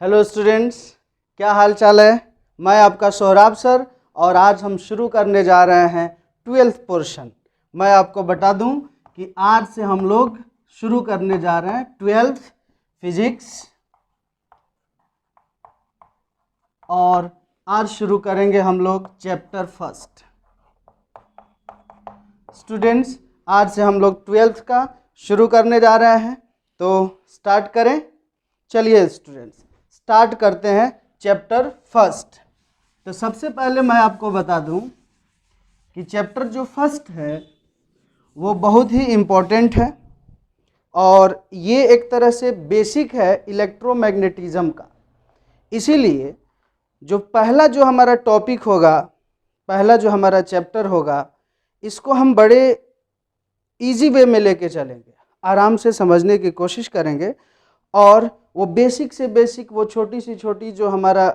Hello students, क्या हाल चाल है। मैं आपका सोहराब सर और आज हम शुरू करने जा रहे हैं 12th पोर्शन। मैं आपको बता दूं कि आज से हम लोग शुरू करने जा रहे हैं 12th फिजिक्स और आज शुरू करेंगे हम लोग चैप्टर फर्स्ट। स्टूडेंट्स, आज से हम लोग 12th का शुरू करने जा रहे हैं, तो स्टार्ट करें। चलिए स्टूडेंट्स, स्टार्ट करते हैं चैप्टर फर्स्ट। तो सबसे पहले मैं आपको बता दूं कि चैप्टर जो फर्स्ट है वो बहुत ही इम्पोर्टेंट है और ये एक तरह से बेसिक है इलेक्ट्रोमैग्नेटिज्म का। इसीलिए जो पहला जो हमारा टॉपिक होगा, पहला जो हमारा चैप्टर होगा, इसको हम बड़े इजी वे में लेके चलेंगे, आराम से समझने की कोशिश करेंगे और वो बेसिक से बेसिक, वो छोटी से छोटी जो हमारा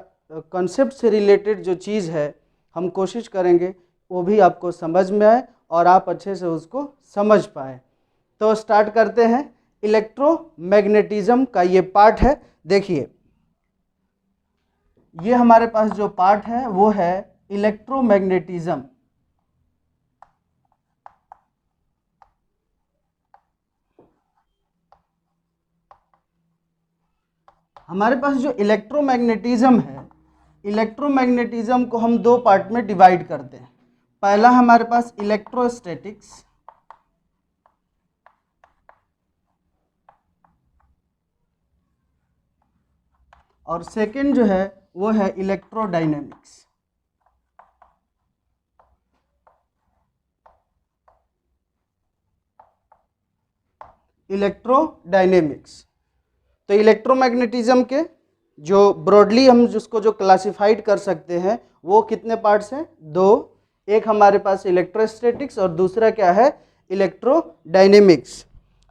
कॉन्सेप्ट से रिलेटेड जो चीज़ है, हम कोशिश करेंगे वो भी आपको समझ में आए और आप अच्छे से उसको समझ पाए। तो स्टार्ट करते हैं। इलेक्ट्रोमैग्नेटिज्म का ये पार्ट है। देखिए, ये हमारे पास जो पार्ट है वो है इलेक्ट्रोमैग्नेटिज्म। हमारे पास जो इलेक्ट्रोमैग्नेटिज्म है, इलेक्ट्रोमैग्नेटिज्म को हम दो पार्ट में डिवाइड करते हैं। पहला हमारे पास इलेक्ट्रोस्टैटिक्स और सेकंड जो है वो है इलेक्ट्रोडायनेमिक्स। इलेक्ट्रोडायनेमिक्स तो इलेक्ट्रोमैग्नेटिज्म के जो ब्रॉडली हम जिसको जो क्लासिफाइड कर सकते हैं वो कितने पार्ट्स हैं? दो। एक हमारे पास इलेक्ट्रोस्टैटिक्स और दूसरा क्या है? इलेक्ट्रोडायनेमिक्स।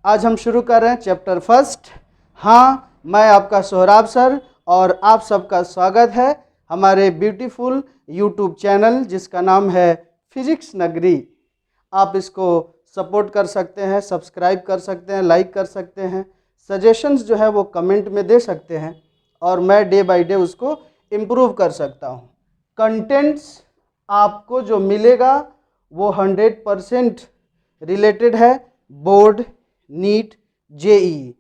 आज हम शुरू कर रहे हैं चैप्टर फर्स्ट। हाँ, मैं आपका सोहराब सर और आप सबका स्वागत है हमारे ब्यूटीफुल यूट्यूब चैनल जिसका नाम है फिजिक्स नगरी। आप इसको सपोर्ट कर सकते हैं, सब्सक्राइब कर सकते हैं, लाइक कर सकते हैं, सजेशंस जो है वो कमेंट में दे सकते हैं और मैं डे बाय डे उसको इम्प्रूव कर सकता हूँ। कंटेंट्स आपको जो मिलेगा वो 100% रिलेटेड है बोर्ड, नीट, जेईई।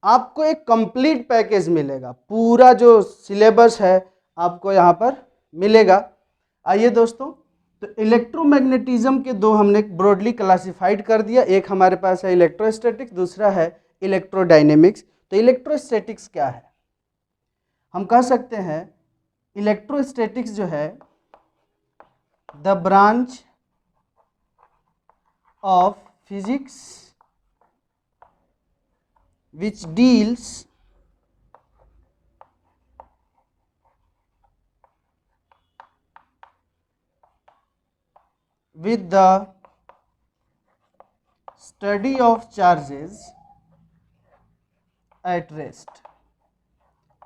आपको एक कंप्लीट पैकेज मिलेगा, पूरा जो सिलेबस है आपको यहाँ पर मिलेगा। आइए दोस्तों, तो इलेक्ट्रोमैग्नेटिज्म के दो हमने ब्रॉडली क्लासिफाइड कर दिया। एक हमारे पास है इलेक्ट्रोस्टैटिक्स, दूसरा है इलेक्ट्रोडायनेमिक्स। तो इलेक्ट्रोस्टैटिक्स क्या है? हम कह सकते हैं इलेक्ट्रोस्टैटिक्स जो है the branch of physics which deals with the study of charges at rest।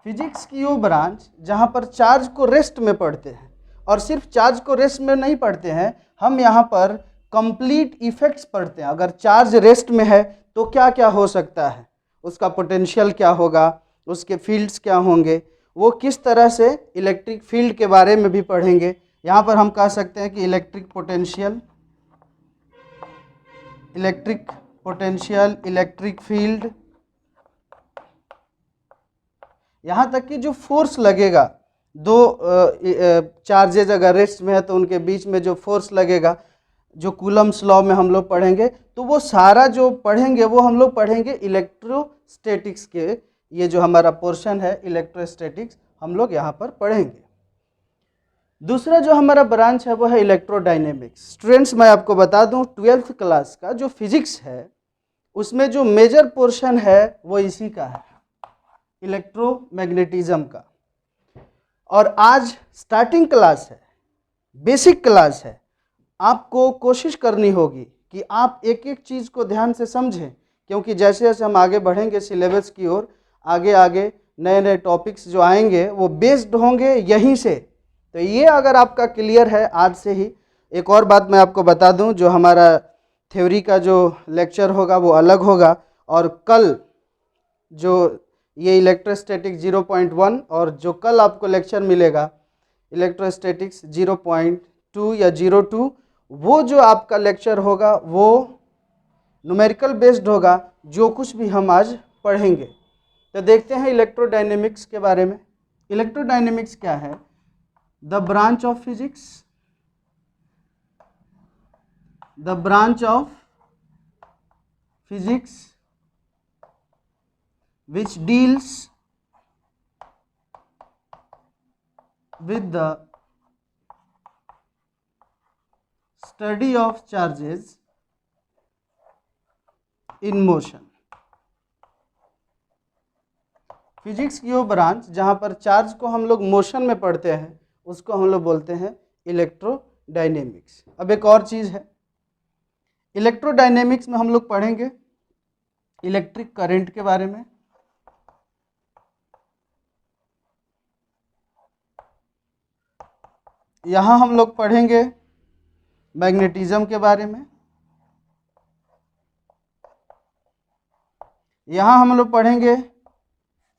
Physics की वो ब्रांच जहाँ पर चार्ज को रेस्ट में पढ़ते हैं, और सिर्फ चार्ज को रेस्ट में नहीं पढ़ते हैं, हम यहाँ पर कंप्लीट इफेक्ट्स पढ़ते हैं। अगर चार्ज रेस्ट में है तो क्या क्या हो सकता है, उसका पोटेंशियल क्या होगा, उसके फील्ड्स क्या होंगे, वो किस तरह से इलेक्ट्रिक फील्ड के बारे में भी पढ़ेंगे। यहाँ पर हम कह सकते हैं कि इलेक्ट्रिक पोटेंशियल, इलेक्ट्रिक फील्ड, यहाँ तक कि जो फोर्स लगेगा, दो चार्जेज अगर रेस्ट में है तो उनके बीच में जो फोर्स लगेगा, जो कूलम्स लॉ में हम लोग पढ़ेंगे, तो वो सारा जो पढ़ेंगे वो हम लोग पढ़ेंगे इलेक्ट्रोस्टैटिक्स के। ये जो हमारा पोर्शन है इलेक्ट्रोस्टैटिक्स हम लोग यहाँ पर पढ़ेंगे। दूसरा जो हमारा ब्रांच है वो है इलेक्ट्रोडायनेमिक्स। स्टूडेंट्स, मैं आपको बता दूं 12th क्लास का जो फिजिक्स है उसमें जो मेजर पोर्शन है वो इसी का है, इलेक्ट्रोमैग्नेटिज्म का। और आज स्टार्टिंग क्लास है, बेसिक क्लास है। आपको कोशिश करनी होगी कि आप एक एक चीज़ को ध्यान से समझें, क्योंकि जैसे जैसे हम आगे बढ़ेंगे सिलेबस की ओर, आगे आगे नए नए टॉपिक्स जो आएंगे वो बेस्ड होंगे यहीं से। तो ये अगर आपका क्लियर है आज से ही। एक और बात मैं आपको बता दूं, जो हमारा थ्योरी का जो लेक्चर होगा वो अलग होगा और कल जो ये इलेक्ट्रोस्टैटिक 0.1 और जो कल आपको लेक्चर मिलेगा इलेक्ट्रोस्टैटिक्स 0.2 या 0.2, वो जो आपका लेक्चर होगा वो न्यूमेरिकल बेस्ड होगा, जो कुछ भी हम आज पढ़ेंगे। तो देखते हैं इलेक्ट्रोडायनेमिक्स के बारे में। इलेक्ट्रोडायनेमिक्स क्या है? The branch of physics, the branch of physics which deals with the study of charges in motion। Physics की वो ब्रांच जहाँ पर चार्ज को हम लोग मोशन में पढ़ते हैं उसको हम लोग बोलते हैं इलेक्ट्रोडायनेमिक्स। अब एक और चीज़ है, इलेक्ट्रोडायनेमिक्स में हम लोग पढ़ेंगे इलेक्ट्रिक करंट के बारे में, यहाँ हम लोग पढ़ेंगे मैग्नेटिज्म के बारे में, यहाँ हम लोग पढ़ेंगे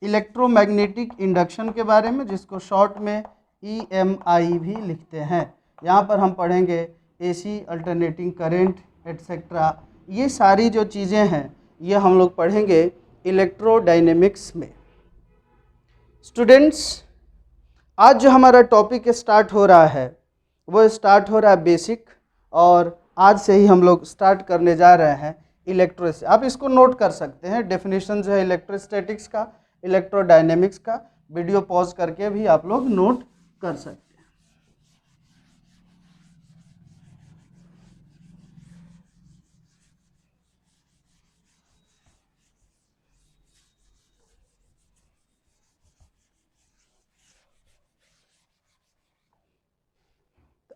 इलेक्ट्रोमैग्नेटिक इंडक्शन के बारे में, जिसको शॉर्ट में EMI भी लिखते हैं। यहाँ पर हम पढ़ेंगे AC अल्टरनेटिंग करंट एटसेट्रा। ये सारी जो चीज़ें हैं ये हम लोग पढ़ेंगे इलेक्ट्रोडायनेमिक्स में। स्टूडेंट्स, आज जो हमारा टॉपिक स्टार्ट हो रहा है वो स्टार्ट हो रहा है बेसिक, और आज से ही हम लोग स्टार्ट करने जा रहे हैं आप इसको नोट कर सकते हैं, डेफिनेशन जो है इलेक्ट्रोस्टैटिक्स का, इलेक्ट्रोडायनेमिक्स का, वीडियो पॉज करके भी आप लोग नोट कर सकते हैं।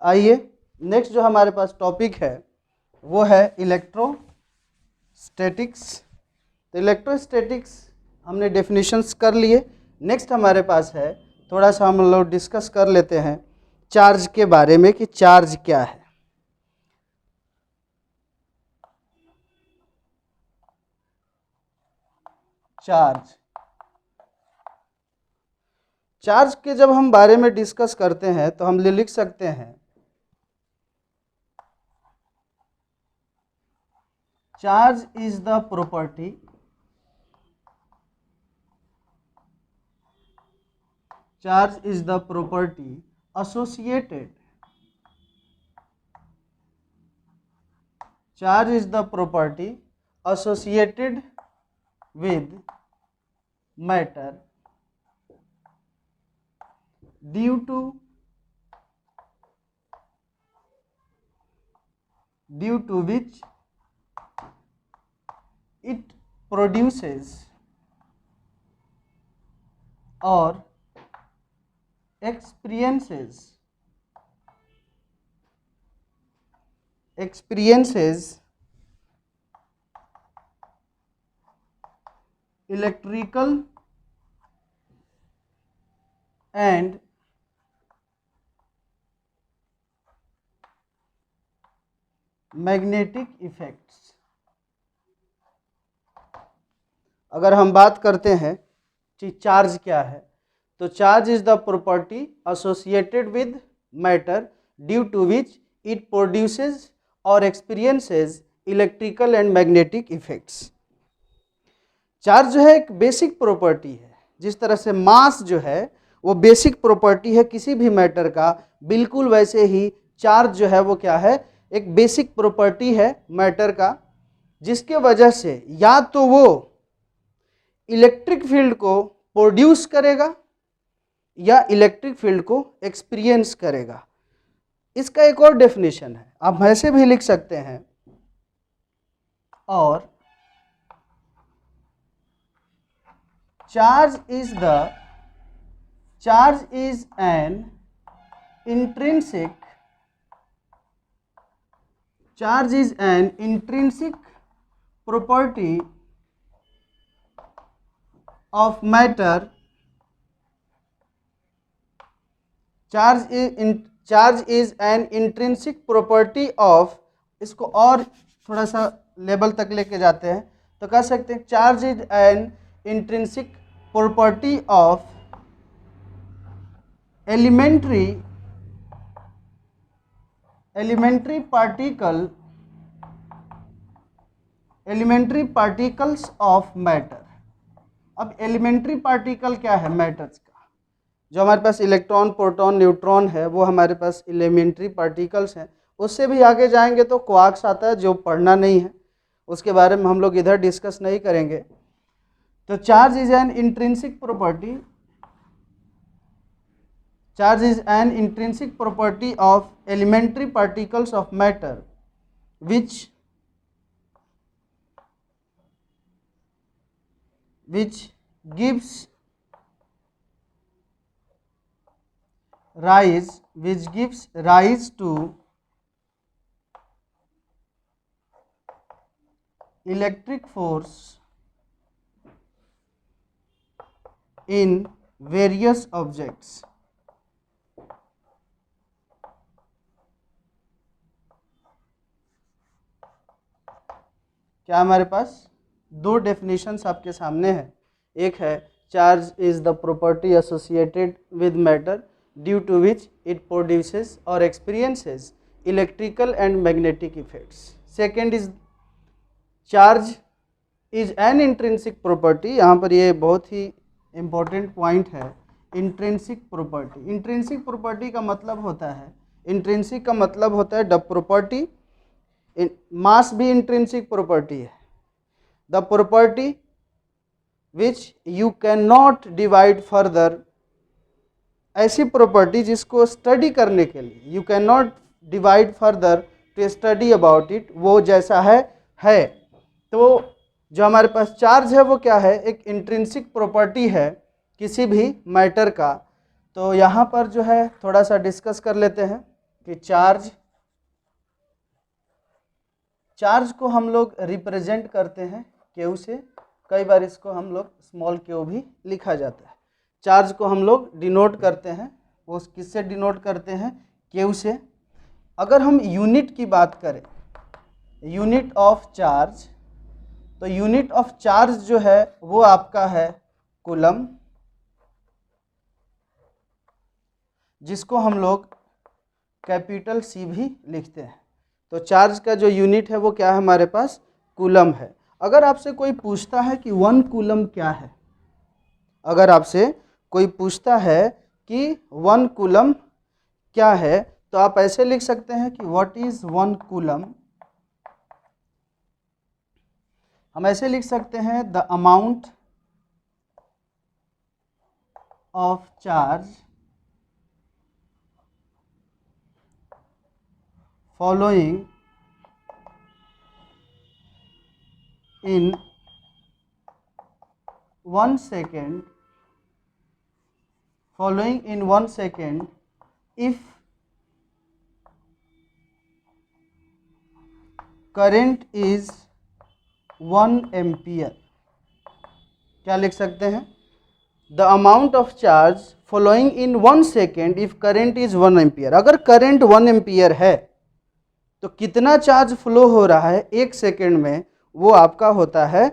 आइए नेक्स्ट जो हमारे पास टॉपिक है वो है इलेक्ट्रोस्टैटिक्स। तो इलेक्ट्रोस्टैटिक्स हमने डेफिनेशंस कर लिए। नेक्स्ट हमारे पास है, थोड़ा सा हम लोग डिस्कस कर लेते हैं चार्ज के बारे में कि चार्ज क्या है। चार्ज के जब हम बारे में डिस्कस करते हैं तो हम लिख सकते हैं charge is the property associated with matter due to which it produces or experiences electrical and magnetic effects. अगर हम बात करते हैं कि चार्ज क्या है, तो charge is the property associated with matter due to which it produces और experiences electrical and magnetic effects. Charge जो है एक बेसिक प्रॉपर्टी है, जिस तरह से मास जो है वो बेसिक प्रॉपर्टी है किसी भी मैटर का, बिल्कुल वैसे ही चार्ज जो है वो क्या है, एक बेसिक प्रॉपर्टी है मैटर का, जिसके वजह से या तो वो इलेक्ट्रिक फील्ड को प्रोड्यूस करेगा या इलेक्ट्रिक फील्ड को एक्सपीरियंस करेगा। इसका एक और डेफिनेशन है, आप ऐसे भी लिख सकते हैं, और charge is N intrinsic property of matter। Charge is an intrinsic property of, इसको और थोड़ा सा लेवल तक लेके जाते हैं तो कह सकते हैं charge is an intrinsic property of elementary particles of matter। अब एलिमेंट्री पार्टिकल क्या है मैटर्स का? जो हमारे पास इलेक्ट्रॉन, प्रोटॉन, न्यूट्रॉन है वो हमारे पास एलिमेंट्री पार्टिकल्स हैं। उससे भी आगे जाएंगे तो क्वार्क्स आता है जो पढ़ना नहीं है, उसके बारे में हम लोग इधर डिस्कस नहीं करेंगे। तो charge is an intrinsic property, charge is an intrinsic property of elementary particles of matter which gives rise to electric force in various objects। क्या हमारे पास दो डेफिनेशंस आपके सामने है। एक है charge is the property associated with matter due to which it produces और experiences electrical and magnetic effects. Second is charge is an intrinsic property. यहाँ पर ये बहुत ही इम्पोर्टेंट पॉइंट है, इंट्रिंसिक प्रॉपर्टी। इंट्रिंसिक प्रॉपर्टी का मतलब होता है, इंट्रिंसिक का मतलब होता है द प्रॉपर्टी, मास भी इंट्रिंसिक प्रॉपर्टी है, the property which you can not divide further. ऐसी प्रॉपर्टी जिसको स्टडी करने के लिए you can not divide further to study about it, वो जैसा है। तो जो हमारे पास चार्ज है वो क्या है, एक इंट्रिंसिक प्रॉपर्टी है किसी भी मैटर का। तो यहाँ पर जो है थोड़ा सा डिस्कस कर लेते हैं कि चार्ज को हम लोग रिप्रेजेंट करते हैं क्यू से, कई बार इसको हम लोग स्मॉल क्यू भी लिखा जाता है। चार्ज को हम लोग डिनोट करते हैं, वो किससे डिनोट करते हैं, क्यू से। अगर हम यूनिट की बात करें, यूनिट ऑफ चार्ज, तो यूनिट ऑफ चार्ज जो है वो आपका है कूलम, जिसको हम लोग कैपिटल सी भी लिखते हैं। तो चार्ज का जो यूनिट है वो क्या है हमारे पास, कूलम है। अगर आपसे कोई पूछता है कि 1 कूलम क्या है, अगर आपसे कोई पूछता है कि 1 कूलम क्या है, तो आप ऐसे लिख सकते हैं कि व्हाट इज 1 कूलम। हम ऐसे लिख सकते हैं the amount of charge following in 1 second, if current is 1 ampere। क्या लिख सकते हैं, the amount of charge following in 1 second if current is 1 ampere. अगर करंट 1 एम्पियर है तो कितना चार्ज फ्लो हो रहा है 1 सेकेंड में, वो आपका होता है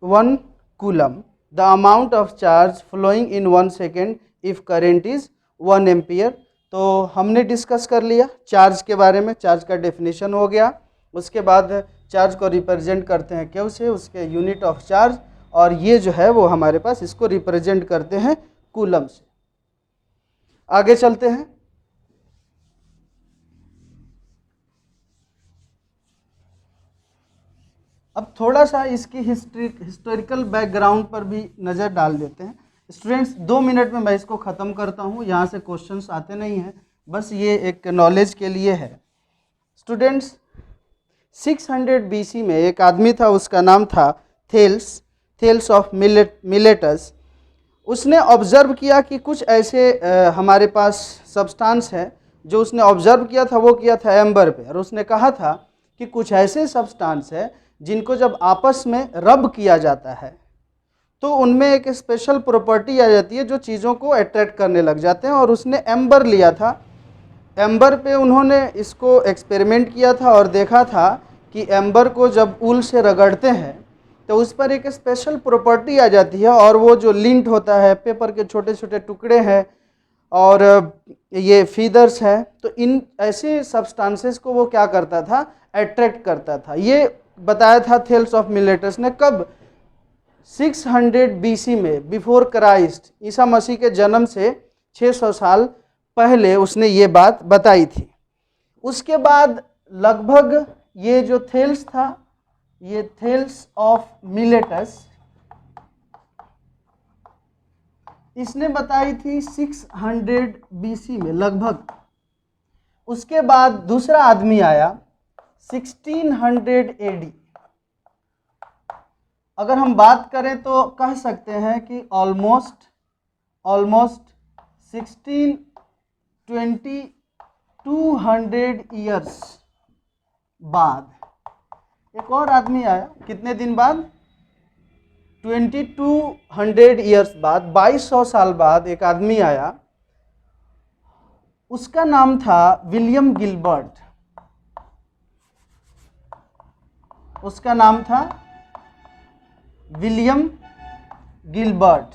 1 coulomb. The amount of charge flowing in 1 second if current is 1 ampere. तो हमने डिस्कस कर लिया चार्ज के बारे में, चार्ज का डेफिनेशन हो गया। उसके बाद चार्ज को रिप्रेजेंट करते हैं क्यू से, उसके यूनिट ऑफ चार्ज, और ये जो है वो हमारे पास इसको रिप्रेजेंट करते हैं कूलम से। आगे चलते हैं। अब थोड़ा सा इसकी हिस्टोरिकल बैकग्राउंड पर भी नज़र डाल देते हैं। स्टूडेंट्स 2 मिनट में मैं इसको ख़त्म करता हूँ, यहाँ से क्वेश्चंस आते नहीं हैं, बस ये एक नॉलेज के लिए है। स्टूडेंट्स 600 BC में एक आदमी था, उसका नाम था थेल्स ऑफ मिलेटस। उसने ऑब्जर्व किया कि कुछ ऐसे हमारे पास सब्सटेंस है, जो उसने ऑब्जर्व किया था वो किया था एम्बर पे, और उसने कहा था कि कुछ ऐसे सब्सटेंस है जिनको जब आपस में रब किया जाता है तो उनमें एक स्पेशल प्रॉपर्टी आ जाती है जो चीज़ों को अट्रैक्ट करने लग जाते हैं। और उसने एम्बर लिया था, एम्बर पे उन्होंने इसको एक्सपेरिमेंट किया था और देखा था कि एम्बर को जब ऊल से रगड़ते हैं तो उस पर एक स्पेशल प्रॉपर्टी आ जाती है, और वो जो लिंट होता है, पेपर के छोटे छोटे टुकड़े हैं और ये फीदर्स हैं, तो इन ऐसे सब्सटेंसेस को वो क्या करता था, अट्रैक्ट करता था। ये बताया था थेल्स ऑफ मिलेटस ने कब, 600 BC में, बिफोर क्राइस्ट, ईसा मसीह के जन्म से 600 साल पहले उसने ये बात बताई थी। उसके बाद लगभग ये जो थेल्स था, ये थेल्स ऑफ मिलेटस इसने बताई थी 600 BC में लगभग। उसके बाद दूसरा आदमी आया 1600 AD। अगर हम बात करें तो कह सकते हैं कि ऑलमोस्ट 200 ईयर्स बाद एक और आदमी आया। कितने दिन बाद? 2200 ईयर्स बाद, 2200 साल बाद एक आदमी आया। उसका नाम था विलियम गिलबर्ट। उसका नाम था विलियम गिलबर्ट।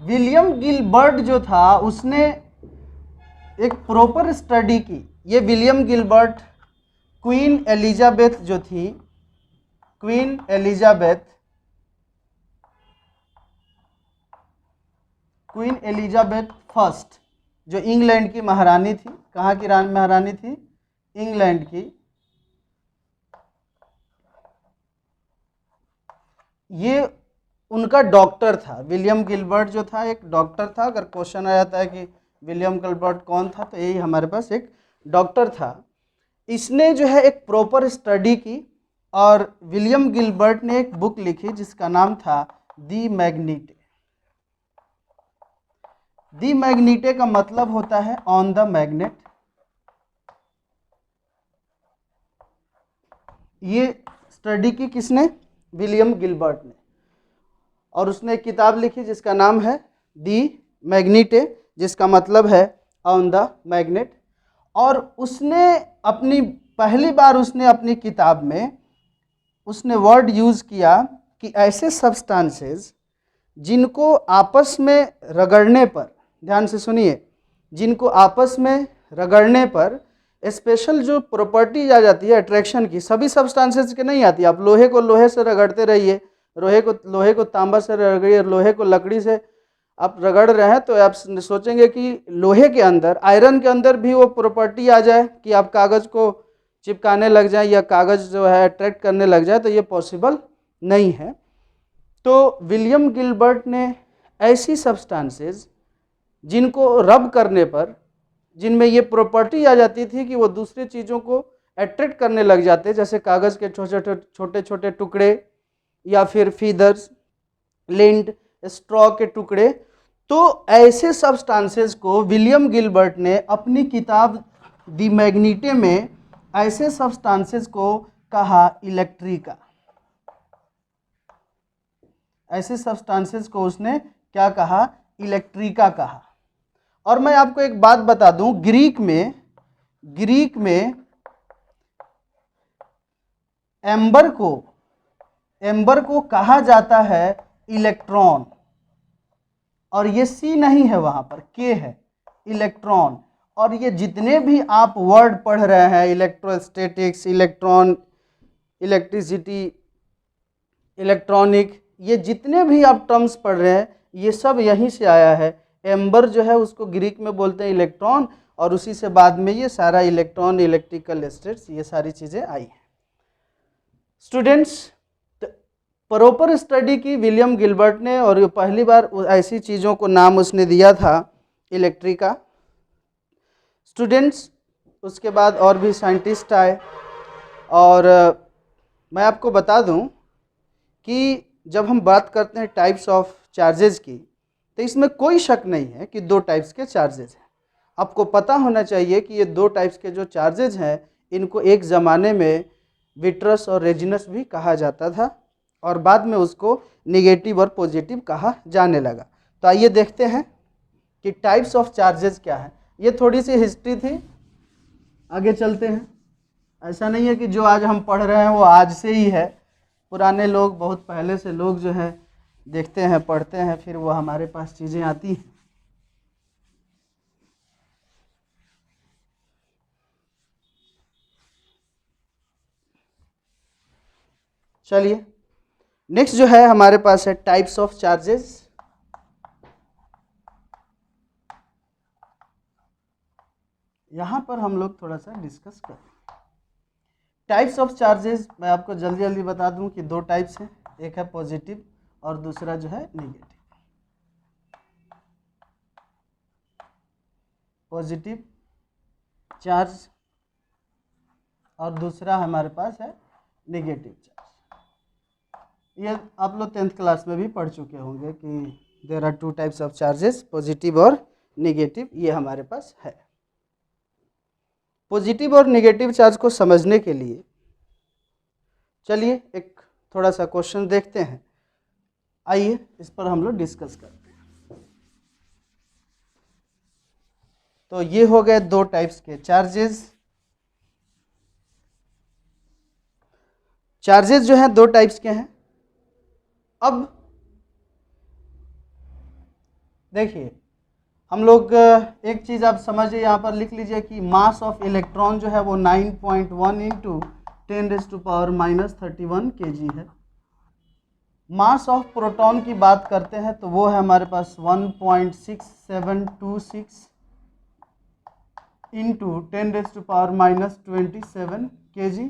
विलियम गिलबर्ट जो था उसने एक प्रॉपर स्टडी की। ये विलियम गिलबर्ट क्वीन एलिजाबेथ जो थी, क्वीन एलिजाबेथ फर्स्ट, जो इंग्लैंड की महारानी थी। कहाँ की महारानी थी? इंग्लैंड की। ये उनका डॉक्टर था। विलियम गिलबर्ट जो था एक डॉक्टर था। अगर क्वेश्चन आ जाता है कि विलियम गिलबर्ट कौन था, तो यही हमारे पास एक डॉक्टर था। इसने जो है एक प्रॉपर स्टडी की, और विलियम गिलबर्ट ने एक बुक लिखी जिसका नाम था दी मैग्नीटे। दी मैग्नीटे का मतलब होता है ऑन द मैग्नेट। ये स्टडी की किसने? विलियम गिलबर्ट ने। और उसने एक किताब लिखी जिसका नाम है दी मैग्नीटे, जिसका मतलब है ऑन द मैग्नेट। और उसने अपनी पहली बार उसने अपनी किताब में उसने वर्ड यूज़ किया कि ऐसे सब्सटेंसेस जिनको आपस में रगड़ने पर, ध्यान से सुनिए, जिनको आपस में रगड़ने पर स्पेशल जो प्रॉपर्टीज आ जाती है अट्रैक्शन की, सभी सब्सटेंसेस के नहीं आती। आप लोहे को लोहे से रगड़ते रहिए, लोहे को तांबा से रगड़िए, लोहे को लकड़ी से आप रगड़ रहे हैं, तो आप सोचेंगे कि लोहे के अंदर, आयरन के अंदर भी वो प्रॉपर्टी आ जाए कि आप कागज़ को चिपकाने लग जाए या कागज़ जो है अट्रैक्ट करने लग जाए, तो ये पॉसिबल नहीं है। तो विलियम गिलबर्ट ने ऐसी सब्सटेंसेस जिनको रब करने पर, जिनमें ये प्रॉपर्टी आ जाती थी कि वो दूसरी चीज़ों को अट्रैक्ट करने लग जाते, जैसे कागज़ के छोटे छोटे टुकड़े या फिर फीदर्स, लिंट, स्ट्रॉ के टुकड़े, तो ऐसे सब्सटेंसेस को विलियम गिलबर्ट ने अपनी किताब दी मैग्नीटे में ऐसे सब्सटेंसेस को कहा इलेक्ट्रिका। ऐसे सब्सटेंसेस को उसने क्या कहा? इलेक्ट्रिका कहा। और मैं आपको एक बात बता दूं, ग्रीक में एम्बर को कहा जाता है इलेक्ट्रॉन, और ये सी नहीं है, वहां पर के है, इलेक्ट्रॉन। और ये जितने भी आप वर्ड पढ़ रहे हैं, इलेक्ट्रोस्टैटिक्स, इलेक्ट्रॉन, इलेक्ट्रिसिटी, इलेक्ट्रॉनिक, ये जितने भी आप टर्म्स पढ़ रहे हैं, ये सब यहीं से आया है। एम्बर जो है उसको ग्रीक में बोलते हैं इलेक्ट्रॉन, और उसी से बाद में ये सारा इलेक्ट्रॉन, इलेक्ट्रिकल स्टेट्स, ये सारी चीज़ें आई हैं। स्टूडेंट्स, प्रॉपर स्टडी की विलियम गिलबर्ट ने, और ये पहली बार ऐसी चीज़ों को नाम उसने दिया था इलेक्ट्रिका। स्टूडेंट्स, उसके बाद और भी साइंटिस्ट आए, और मैं आपको बता दूं कि जब हम बात करते हैं टाइप्स ऑफ चार्जेस की, तो इसमें कोई शक नहीं है कि दो टाइप्स के चार्जेस हैं। आपको पता होना चाहिए कि ये दो टाइप्स के जो चार्जेस हैं, इनको एक ज़माने में विट्रस और रेजिनस भी कहा जाता था, और बाद में उसको निगेटिव और पॉजिटिव कहा जाने लगा। तो आइए देखते हैं कि टाइप्स ऑफ चार्जेस क्या है। ये थोड़ी सी हिस्ट्री थी, आगे चलते हैं। ऐसा नहीं है कि जो आज हम पढ़ रहे हैं वो आज से ही है, पुराने लोग, बहुत पहले से लोग जो है देखते हैं, पढ़ते हैं, फिर वो हमारे पास चीज़ें आती हैं। चलिए नेक्स्ट जो है हमारे पास है टाइप्स ऑफ चार्जेस। यहाँ पर हम लोग थोड़ा सा डिस्कस करें। टाइप्स ऑफ चार्जेस मैं आपको जल्दी जल्दी बता दूं कि दो टाइप्स हैं, एक है पॉजिटिव और दूसरा जो है नेगेटिव। पॉजिटिव चार्ज और दूसरा हमारे पास है नेगेटिव चार्ज। ये आप लोग 10th क्लास में भी पढ़ चुके होंगे कि there are two types of charges, positive और नेगेटिव, ये हमारे पास है। पॉजिटिव और नेगेटिव चार्ज को समझने के लिए चलिए एक थोड़ा सा क्वेश्चन देखते हैं। आइए इस पर हम लोग डिस्कस करते हैं। तो ये हो गए दो टाइप्स के चार्जेस। चार्जेस जो हैं दो टाइप्स के हैं। अब देखिए हम लोग एक चीज़ आप समझिए, यहाँ पर लिख लीजिए कि मास ऑफ इलेक्ट्रॉन जो है वो 9.1 इंटू 10⁻³ kg है। मास ऑफ प्रोटॉन की बात करते हैं तो वो है हमारे पास 1.6726 इंटू 10⁻27 kg।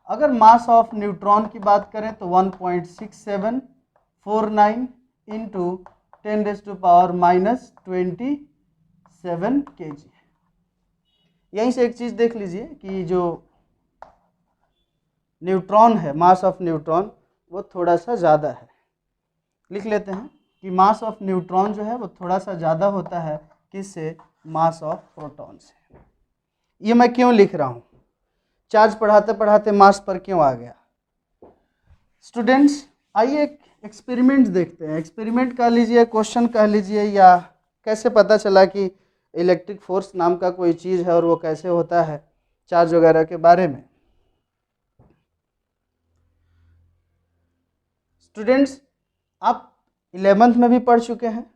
अगर मास ऑफ न्यूट्रॉन की बात करें तो 1.6749 इंटू 10⁻27 kg। यहीं से एक चीज़ देख लीजिए कि जो न्यूट्रॉन है, मास ऑफ न्यूट्रॉन वो थोड़ा सा ज़्यादा है। लिख लेते हैं कि मास ऑफ न्यूट्रॉन जो है वो थोड़ा सा ज़्यादा होता है किससे? मास ऑफ प्रोटॉन से। ये मैं क्यों लिख रहा हूँ? चार्ज पढ़ाते पढ़ाते मास पर क्यों आ गया? स्टूडेंट्स आइए एक एक्सपेरिमेंट देखते हैं। एक्सपेरिमेंट कह लीजिए, क्वेश्चन कह लीजिए, या कैसे पता चला कि इलेक्ट्रिक फोर्स नाम का कोई चीज़ है और वो कैसे होता है, चार्ज वगैरह के बारे में। स्टूडेंट्स आप 11th में भी पढ़ चुके हैं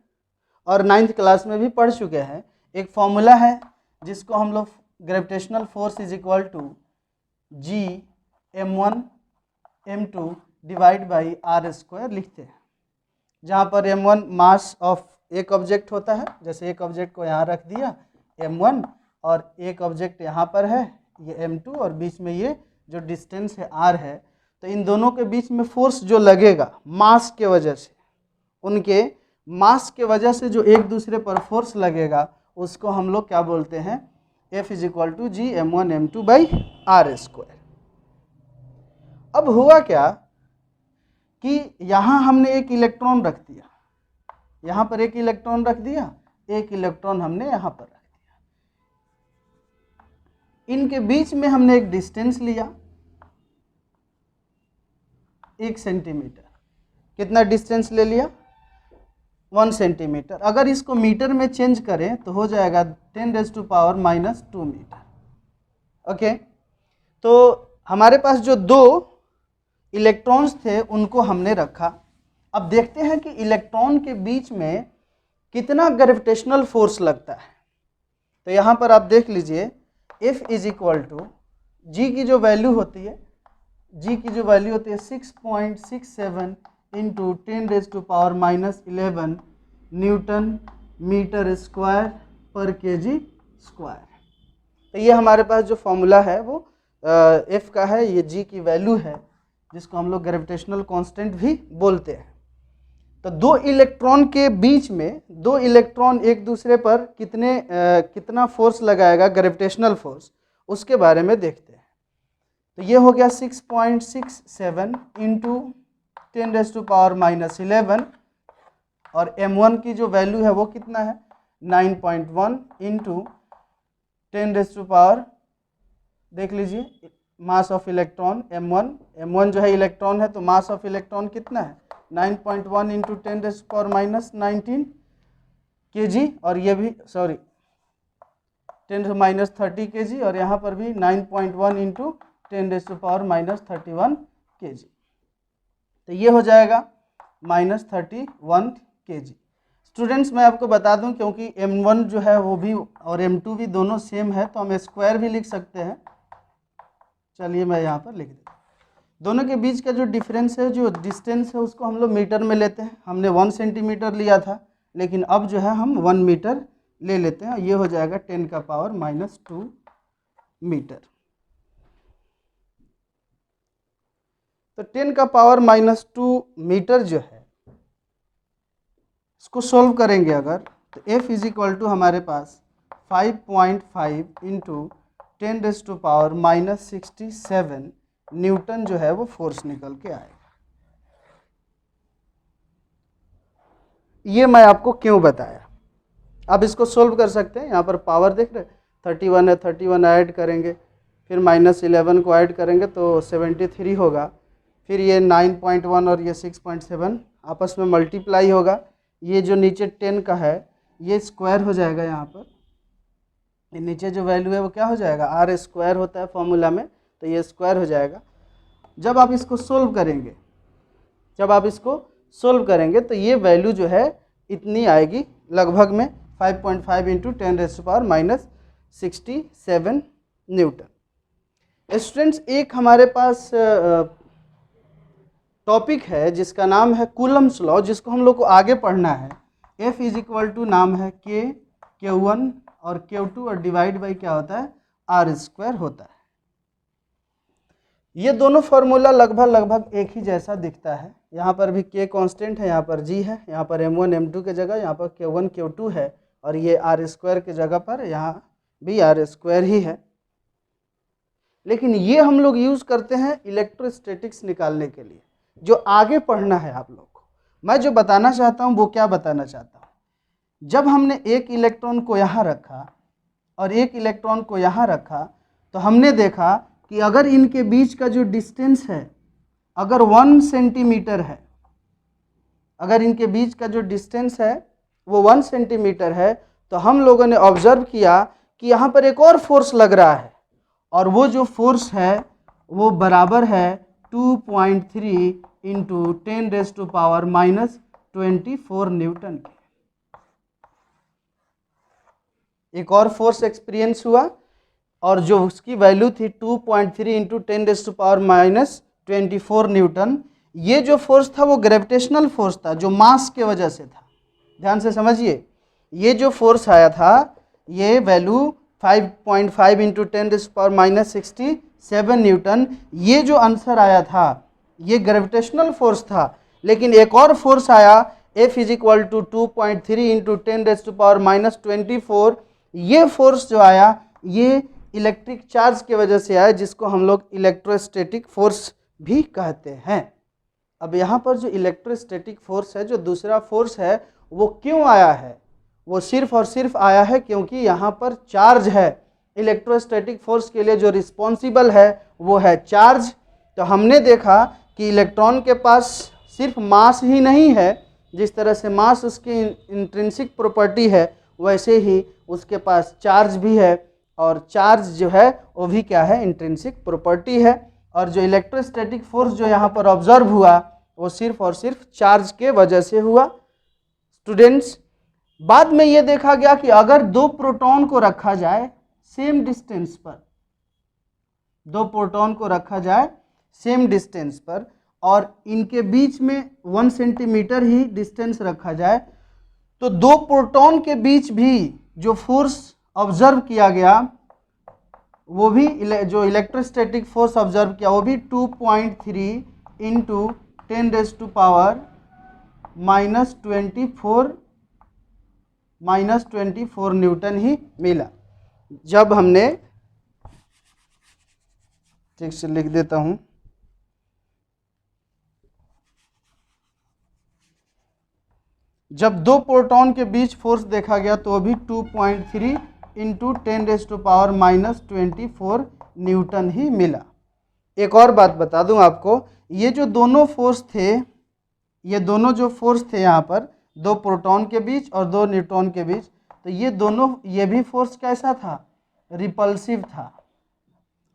और 9th क्लास में भी पढ़ चुके हैं। एक फॉर्मूला है जिसको हम लोग gravitational force is equal to G m1m2 divide by r² लिखते हैं, जहाँ पर m1 मास ऑफ एक ऑब्जेक्ट होता है। जैसे एक ऑब्जेक्ट को यहाँ रख दिया m1 और एक ऑब्जेक्ट यहाँ पर है ये m2 और बीच में ये जो डिस्टेंस है r है, तो इन दोनों के बीच में फोर्स जो लगेगा मास के वजह से, उनके मास के वजह से जो एक दूसरे पर फोर्स लगेगा उसको हम लोग क्या बोलते हैं? F is equal to Gm1m2 by r²। अब हुआ क्या कि यहाँ हमने एक इलेक्ट्रॉन रख दिया, यहाँ पर एक इलेक्ट्रॉन रख दिया, एक इलेक्ट्रॉन हमने यहाँ पर रख दिया। इनके बीच में हमने एक डिस्टेंस लिया 1 सेंटीमीटर। कितना डिस्टेंस ले लिया? 1 सेंटीमीटर। अगर इसको मीटर में चेंज करें तो हो जाएगा 10⁻⁻² मीटर। ओके, तो हमारे पास जो दो इलेक्ट्रॉन्स थे उनको हमने रखा। अब देखते हैं कि इलेक्ट्रॉन के बीच में कितना ग्रेविटेशनल फोर्स लगता है। तो यहाँ पर आप देख लीजिए F is equal to G की जो वैल्यू होती है, 6.67 इंटू 10⁻⁻11 न्यूटन मीटर स्क्वायर पर kg स्क्वायर। तो ये हमारे पास जो फॉर्मूला है वो F का है, ये G की वैल्यू है जिसको हम लोग ग्रेविटेशनल कांस्टेंट भी बोलते हैं। तो दो इलेक्ट्रॉन के बीच में, दो इलेक्ट्रॉन एक दूसरे पर कितना फोर्स लगाएगा, ग्रेविटेशनल फोर्स, उसके बारे में देखते हैं। तो ये हो गया 6.67 इंटू 10⁻⁻11 और m1 की जो वैल्यू है वो कितना है? 9.1 इंटू 10⁻, देख लीजिए मास ऑफ इलेक्ट्रॉन m1 जो है इलेक्ट्रॉन है, तो मास ऑफ इलेक्ट्रॉन कितना है? 9.1 इंटू 10⁻⁻19 kg, और ये भी 10⁻30 kg, और यहाँ पर भी 9.1 इंटू 10⁻31 kg। तो ये हो जाएगा -31 kg। स्टूडेंट्स मैं आपको बता दूं, क्योंकि m1 जो है वो भी और m2 भी दोनों सेम है, तो हम स्क्वायर भी लिख सकते हैं। चलिए मैं यहाँ पर लिख देता हूँ। दोनों के बीच का जो डिफरेंस है, जो डिस्टेंस है, उसको हम लोग मीटर में लेते हैं। हमने 1 सेंटीमीटर लिया था, लेकिन अब जो है हम 1 मीटर ले लेते हैं। ये हो जाएगा 10⁻⁻2 मीटर। तो 10⁻⁻2 मीटर जो है, इसको सोल्व करेंगे अगर, तो F = हमारे पास 5.5 × 10⁻⁻67 न्यूटन जो है वो फोर्स निकल के आएगा। ये मैं आपको क्यों बताया। अब इसको सोल्व कर सकते हैं। यहाँ पर पावर देख रहे, 31 है, 31 ऐड करेंगे, फिर -11 को ऐड करेंगे तो 73 होगा, फिर ये 9.1 और ये 6.7 आपस में मल्टीप्लाई होगा। ये जो नीचे 10 का है ये स्क्वायर हो जाएगा। यहाँ पर ये नीचे जो वैल्यू है वो क्या हो जाएगा, r² होता है फॉर्मूला में, तो ये स्क्वायर हो जाएगा। जब आप इसको सोल्व करेंगे तो ये वैल्यू जो है इतनी आएगी लगभग में 5.5 × 10⁻⁻67 न्यूटन। स्टूडेंट्स एक हमारे पास टॉपिक है जिसका नाम है कूलम्स लॉ, जिसको हम लोग को आगे पढ़ना है। F = नाम है K, Q1 और Q2 और डिवाइड बाई क्या होता है, r² होता है। ये दोनों फार्मूला लगभग एक ही जैसा दिखता है। यहाँ पर भी K कांस्टेंट है, यहाँ पर G है, यहाँ पर M1 M2 के जगह यहाँ पर Q1 Q2 है, और ये r² के जगह पर यहाँ भी r² ही है। लेकिन ये हम लोग यूज़ करते हैं इलेक्ट्रोस्टैटिक्स निकालने के लिए, जो आगे पढ़ना है आप लोग को। मैं जो बताना चाहता हूँ वो क्या बताना चाहता हूँ, जब हमने एक इलेक्ट्रॉन को यहाँ रखा और एक इलेक्ट्रॉन को यहाँ रखा, तो हमने देखा कि अगर इनके बीच का जो डिस्टेंस है अगर 1 सेंटीमीटर है, अगर इनके बीच का जो डिस्टेंस है वो 1 सेंटीमीटर है, तो हम लोगों ने ऑब्जर्व किया कि यहाँ पर एक और फोर्स लग रहा है, और वो जो फोर्स है वो बराबर है 2.3 × 10⁻⁻24 न्यूटन के। एक और फोर्स एक्सपीरियंस हुआ, और जो उसकी वैल्यू थी 2.3 × 10⁻⁻24 न्यूटन। ये जो फोर्स था वो ग्रेविटेशनल फोर्स था, जो मास के वजह से था। ध्यान से समझिए, ये जो फोर्स आया था ये वैल्यू 5.5 × 10⁻⁻67 न्यूटन, ये जो आंसर आया था ये ग्रेविटेशनल फोर्स था। लेकिन एक और फोर्स आया F = 2.3 × 10⁻⁻24। ये फोर्स जो आया ये इलेक्ट्रिक चार्ज के वजह से आया, जिसको हम लोग इलेक्ट्रोस्टैटिक फोर्स भी कहते हैं। अब यहाँ पर जो इलेक्ट्रोस्टैटिक फोर्स है, जो दूसरा फोर्स है, वो क्यों आया है, वो सिर्फ और सिर्फ आया है क्योंकि यहाँ पर चार्ज है। इलेक्ट्रोस्टैटिक फोर्स के लिए जो रिस्पॉन्सिबल है वो है चार्ज। तो हमने देखा कि इलेक्ट्रॉन के पास सिर्फ मास ही नहीं है, जिस तरह से मास उसकी इंट्रिंसिक प्रॉपर्टी है, वैसे ही उसके पास चार्ज भी है, और चार्ज जो है वो भी क्या है, इंट्रिंसिक प्रॉपर्टी है। और जो इलेक्ट्रोस्टैटिक फोर्स जो यहाँ पर ऑब्जर्व हुआ वो सिर्फ और सिर्फ चार्ज के वजह से हुआ। स्टूडेंट्स बाद में ये देखा गया कि अगर दो प्रोटॉन को रखा जाए सेम डिस्टेंस पर, दो प्रोटॉन को रखा जाए सेम डिस्टेंस पर, और इनके बीच में 1 सेंटीमीटर ही डिस्टेंस रखा जाए, तो दो प्रोटॉन के बीच भी जो फोर्स ऑब्जर्व किया गया वो भी जो इलेक्ट्रोस्टैटिक फोर्स ऑब्जर्व किया वो भी 2.3 × 10⁻⁻24 न्यूटन ही मिला। जब हमने, ठीक से लिख देता हूँ, जब दो प्रोटॉन के बीच फोर्स देखा गया तो अभी 2.3 × 10⁻⁻24 न्यूटन ही मिला। एक और बात बता दूं आपको, ये जो दोनों फोर्स थे, ये दोनों जो फोर्स थे यहाँ पर दो प्रोटॉन के बीच और दो न्यूट्रॉन के बीच, तो ये दोनों, ये भी फोर्स कैसा था, रिपल्सिव था,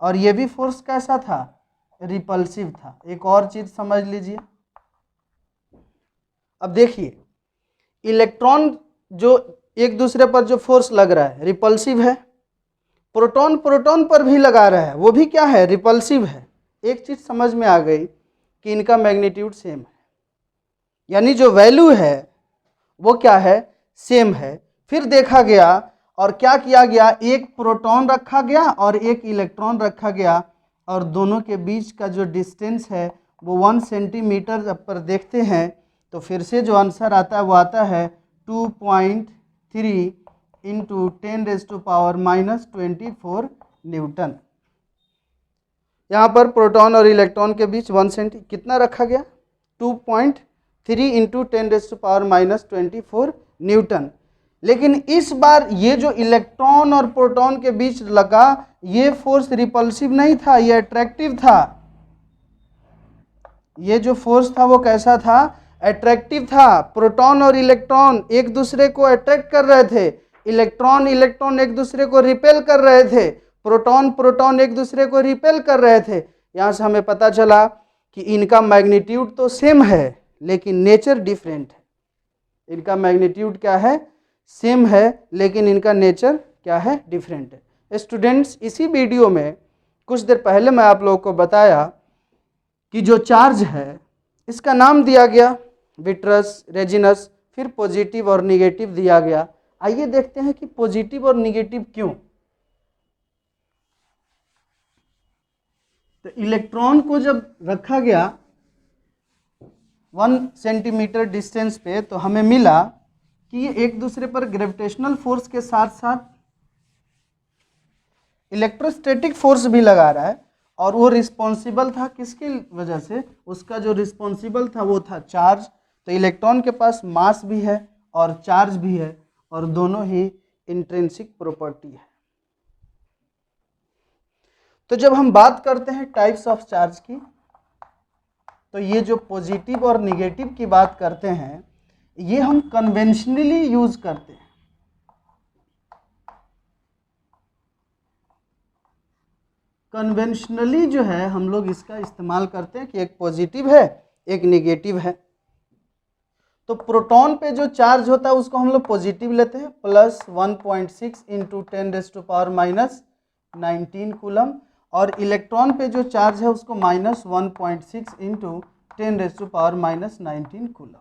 और ये भी फोर्स कैसा था, रिपल्सिव था। एक और चीज़ समझ लीजिए, अब देखिए, इलेक्ट्रॉन जो एक दूसरे पर जो फोर्स लग रहा है रिपल्सिव है, प्रोटॉन प्रोटॉन पर भी लगा रहा है, वो भी क्या है, रिपल्सिव है। एक चीज समझ में आ गई कि इनका मैग्नीट्यूड सेम है, यानी जो वैल्यू है वो क्या है, सेम है। फिर देखा गया और क्या किया गया, एक प्रोटॉन रखा गया और एक इलेक्ट्रॉन रखा गया, और दोनों के बीच का जो डिस्टेंस है वो 1 सेंटीमीटर पर देखते हैं, तो फिर से जो आंसर आता है वो आता है 2.3 इंटू 10⁻⁻24 न्यूटन। यहाँ पर प्रोटॉन और इलेक्ट्रॉन के बीच 1 सेंटी कितना रखा गया, 2.3 इंटू 10⁻⁻24 न्यूटन। लेकिन इस बार ये जो इलेक्ट्रॉन और प्रोटॉन के बीच लगा, ये फोर्स रिपल्सिव नहीं था, ये अट्रैक्टिव था। ये जो फोर्स था वो कैसा था, अट्रैक्टिव था। प्रोटॉन और इलेक्ट्रॉन एक दूसरे को अट्रैक्ट कर रहे थे, इलेक्ट्रॉन इलेक्ट्रॉन एक दूसरे को रिपेल कर रहे थे, प्रोटॉन प्रोटॉन एक दूसरे को रिपेल कर रहे थे। यहाँ से हमें पता चला कि इनका मैग्नीट्यूड तो सेम है लेकिन नेचर डिफरेंट है। इनका मैग्नीट्यूड क्या है, सेम है, लेकिन इनका नेचर क्या है, डिफरेंट है। स्टूडेंट्स, इसी वीडियो में कुछ देर पहले मैं आप लोगों को बताया कि जो चार्ज है इसका नाम दिया गया विट्रस, रेजिनस, फिर पॉजिटिव और निगेटिव दिया गया। आइए देखते हैं कि पॉजिटिव और निगेटिव क्यों। तो इलेक्ट्रॉन को जब रखा गया 1 सेंटीमीटर डिस्टेंस पे, तो हमें मिला कि ये एक दूसरे पर ग्रेविटेशनल फोर्स के साथ साथ इलेक्ट्रोस्टैटिक फोर्स भी लगा रहा है, और वो रिस्पॉन्सिबल था किसकी वजह से, उसका जो रिस्पॉन्सिबल था वो था चार्ज। तो इलेक्ट्रॉन के पास मास भी है और चार्ज भी है, और दोनों ही इंट्रिंसिक प्रॉपर्टी है। तो जब हम बात करते हैं टाइप्स ऑफ चार्ज की, तो ये जो पॉजिटिव और निगेटिव की बात करते हैं, ये हम कन्वेंशनली यूज करते हैं। कन्वेंशनली जो है हम लोग इसका इस्तेमाल करते हैं कि एक पॉजिटिव है एक निगेटिव है। तो प्रोटॉन पे जो चार्ज होता है उसको हम लोग पॉजिटिव लेते हैं, प्लस 1.6 इंटू 10⁻⁻19 कूलम, और इलेक्ट्रॉन पे जो चार्ज है उसको माइनस 1.6 इंटू 10⁻⁻19 कूलम।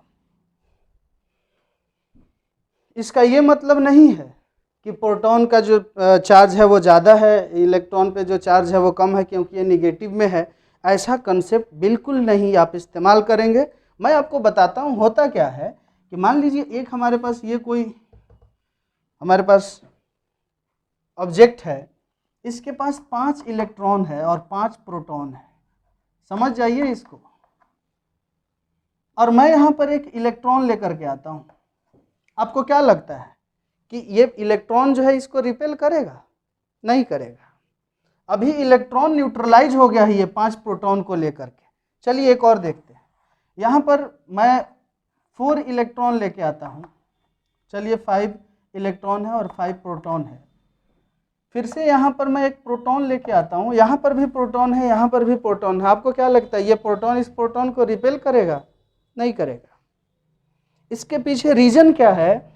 इसका ये मतलब नहीं है कि प्रोटॉन का जो चार्ज है वो ज़्यादा है, इलेक्ट्रॉन पे जो चार्ज है वो कम है क्योंकि ये निगेटिव में है। ऐसा कंसेप्ट बिल्कुल नहीं आप इस्तेमाल करेंगे। मैं आपको बताता हूँ होता क्या है कि मान लीजिए एक हमारे पास ये कोई हमारे पास ऑब्जेक्ट है, इसके पास 5 इलेक्ट्रॉन है और 5 प्रोटॉन है, समझ जाइए इसको। और मैं यहाँ पर एक इलेक्ट्रॉन लेकर के आता हूँ, आपको क्या लगता है कि ये इलेक्ट्रॉन जो है इसको रिपेल करेगा? नहीं करेगा। अभी इलेक्ट्रॉन न्यूट्रलाइज हो गया है ये 5 प्रोटॉन को लेकर के। चलिए एक और देखते हैं। यहाँ पर मैं 4 इलेक्ट्रॉन लेके आता हूँ, चलिए 5 इलेक्ट्रॉन है और 5 प्रोटॉन है। फिर से यहाँ पर मैं एक प्रोटॉन लेके आता हूँ, यहाँ पर भी प्रोटॉन है, यहाँ पर भी प्रोटॉन है। आपको क्या लगता है ये प्रोटॉन इस प्रोटॉन को रिपेल करेगा? नहीं करेगा। इसके पीछे रीजन क्या है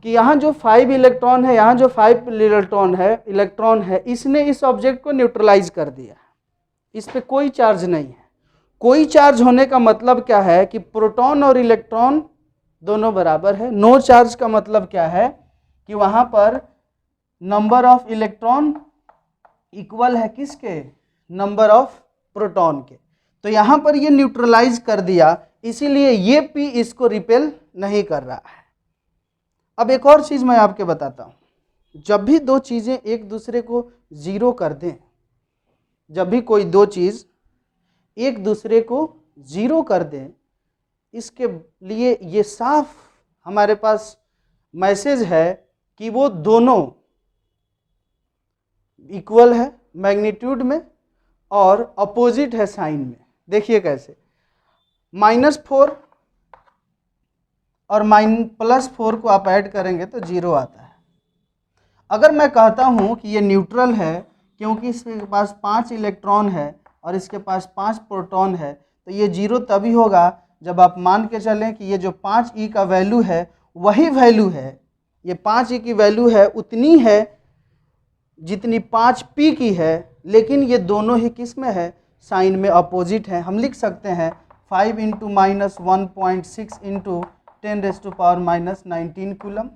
कि यहाँ जो 5 इलेक्ट्रॉन है, यहाँ जो 5 इलेक्ट्रॉन है, इसने इस ऑब्जेक्ट को न्यूट्रलाइज कर दिया। इस पे कोई चार्ज नहीं है। कोई चार्ज होने का मतलब क्या है कि प्रोटॉन और इलेक्ट्रॉन दोनों बराबर है। नो चार्ज का मतलब क्या है कि वहाँ पर नंबर ऑफ इलेक्ट्रॉन इक्वल है किसके? नंबर ऑफ प्रोटॉन के। तो यहाँ पर ये न्यूट्रलाइज कर दिया, इसीलिए ये P इसको रिपेल नहीं कर रहा है। अब एक और चीज़ मैं आपके बताता हूँ, जब भी दो चीज़ें एक दूसरे को ज़ीरो कर दें, जब भी कोई दो चीज़ एक दूसरे को ज़ीरो कर दें, इसके लिए ये साफ हमारे पास मैसेज है कि वो दोनों इक्वल है मैग्नीट्यूड में और अपोजिट है साइन में। देखिए कैसे, -4 और +4 को आप ऐड करेंगे तो 0 आता है। अगर मैं कहता हूँ कि ये न्यूट्रल है क्योंकि इसके पास 5 इलेक्ट्रॉन है और इसके पास 5 प्रोटॉन है, तो ये 0 तभी होगा जब आप मान के चलें कि ये जो 5e का वैल्यू है वही वैल्यू है, ये 5e की वैल्यू है उतनी है जितनी 5p की है, लेकिन ये दोनों ही किस में है, साइन में अपोजिट है। हम लिख सकते हैं 5 इंटू माइनस 1.6 इंटू 10⁻⁻19 कूलम।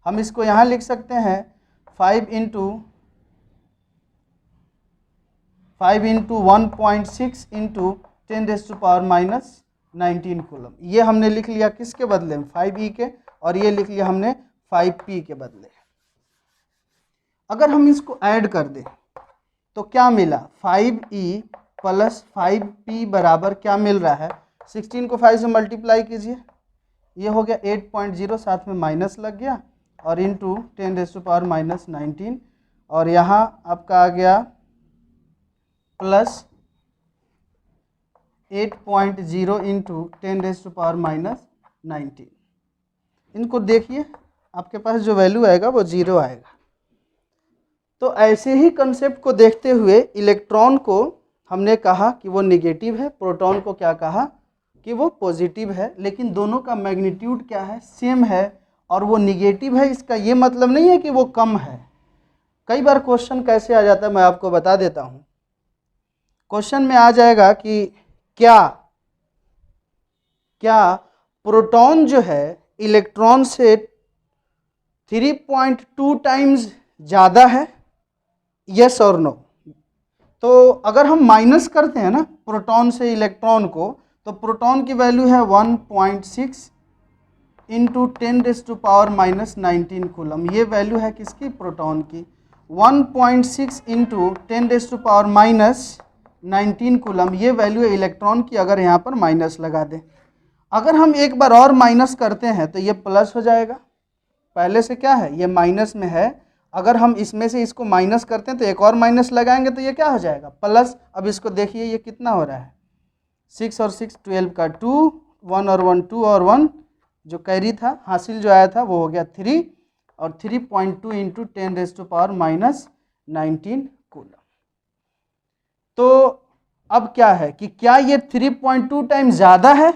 हम इसको यहाँ लिख सकते हैं 5 इंटू 1.6 इंटू 10⁻⁻19 कूलम। ये हमने लिख लिया किसके बदले में, 5e के, और ये लिख लिया हमने 5p के बदले। अगर हम इसको ऐड कर दें तो क्या मिला, 5e प्लस 5p बराबर क्या मिल रहा है, 16 को 5 से मल्टीप्लाई कीजिए, ये हो गया 8.0, साथ में माइनस लग गया, और इंटू 10⁻⁻19, और यहाँ आपका आ गया प्लस 8.0 इंटू 10⁻⁻19। इनको देखिए, आपके पास जो वैल्यू आएगा वो 0 आएगा। तो ऐसे ही कंसेप्ट को देखते हुए इलेक्ट्रॉन को हमने कहा कि वो निगेटिव है, प्रोटॉन को क्या कहा कि वो पॉजिटिव है, लेकिन दोनों का मैग्नीट्यूड क्या है, सेम है, और वो निगेटिव है इसका ये मतलब नहीं है कि वो कम है। कई बार क्वेश्चन कैसे आ जाता है मैं आपको बता देता हूँ। क्वेश्चन में आ जाएगा कि क्या प्रोटॉन जो है इलेक्ट्रॉन से 3.2 टाइम्स ज़्यादा है, यस और नो। तो अगर हम माइनस करते हैं ना प्रोटॉन से इलेक्ट्रॉन को, तो प्रोटॉन की वैल्यू है 1.6 इंटू 10⁻⁻19 कूलम। ये वैल्यू है किसकी, प्रोटॉन की। 1.6 इंटू 10⁻⁻19 कूलम ये वैल्यू है इलेक्ट्रॉन की। अगर यहाँ पर माइनस लगा दें, अगर हम एक बार और माइनस करते हैं तो ये प्लस हो जाएगा। पहले से क्या है, ये माइनस में है, अगर हम इसमें से इसको माइनस करते हैं तो एक और माइनस लगाएंगे तो ये क्या हो जाएगा, प्लस। अब इसको देखिए ये कितना हो रहा है, 6 और 6 12 का 2, 1 और 1 2 और 1 जो कैरी था हासिल जो आया था वो हो गया 3, और 3.2 इंटू 10⁻⁻19 कूलम। तो अब क्या है कि क्या ये 3.2 टाइम ज़्यादा है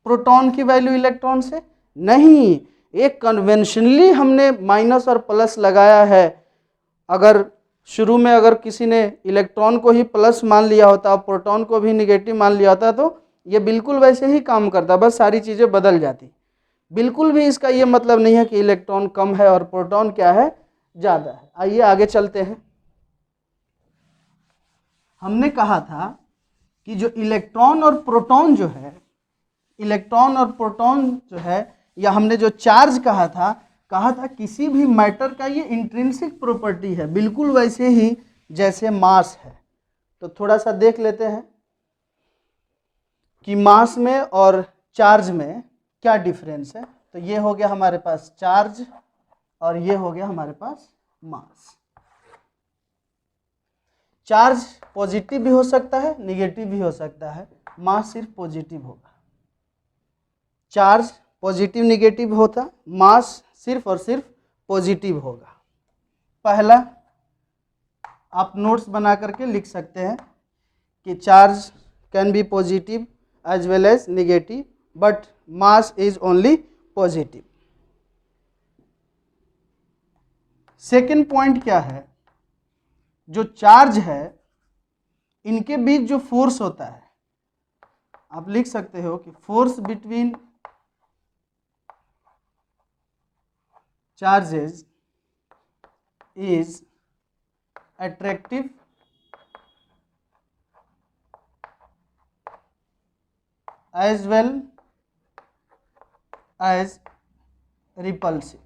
प्रोटॉन की वैल्यू इलेक्ट्रॉन से, नहीं। एक कन्वेंशनली हमने माइनस और प्लस लगाया है। अगर शुरू में अगर किसी ने इलेक्ट्रॉन को ही प्लस मान लिया होता और प्रोटॉन को भी निगेटिव मान लिया होता तो ये बिल्कुल वैसे ही काम करता, बस सारी चीज़ें बदल जाती। बिल्कुल भी इसका ये मतलब नहीं है कि इलेक्ट्रॉन कम है और प्रोटॉन क्या है, ज़्यादा है। आइए आगे चलते हैं। हमने कहा था कि जो इलेक्ट्रॉन और प्रोटॉन जो है, इलेक्ट्रॉन और प्रोटॉन जो है, या हमने जो चार्ज कहा था किसी भी मैटर का ये इंट्रिंसिक प्रॉपर्टी है, बिल्कुल वैसे ही जैसे मास है। तो थोड़ा सा देख लेते हैं कि मास में और चार्ज में क्या डिफरेंस है। तो ये हो गया हमारे पास चार्ज और ये हो गया हमारे पास मास। चार्ज पॉजिटिव भी हो सकता है, निगेटिव भी हो सकता है, मास सिर्फ पॉजिटिव होगा। चार्ज पॉजिटिव निगेटिव होता, मास सिर्फ और सिर्फ पॉजिटिव होगा। पहला आप नोट्स बना करके लिख सकते हैं कि charge can be positive as well as negative, but mass is only positive. Second point क्या है, जो चार्ज है इनके बीच जो फोर्स होता है, आप लिख सकते हो कि force between charges is attractive as well as repulsive।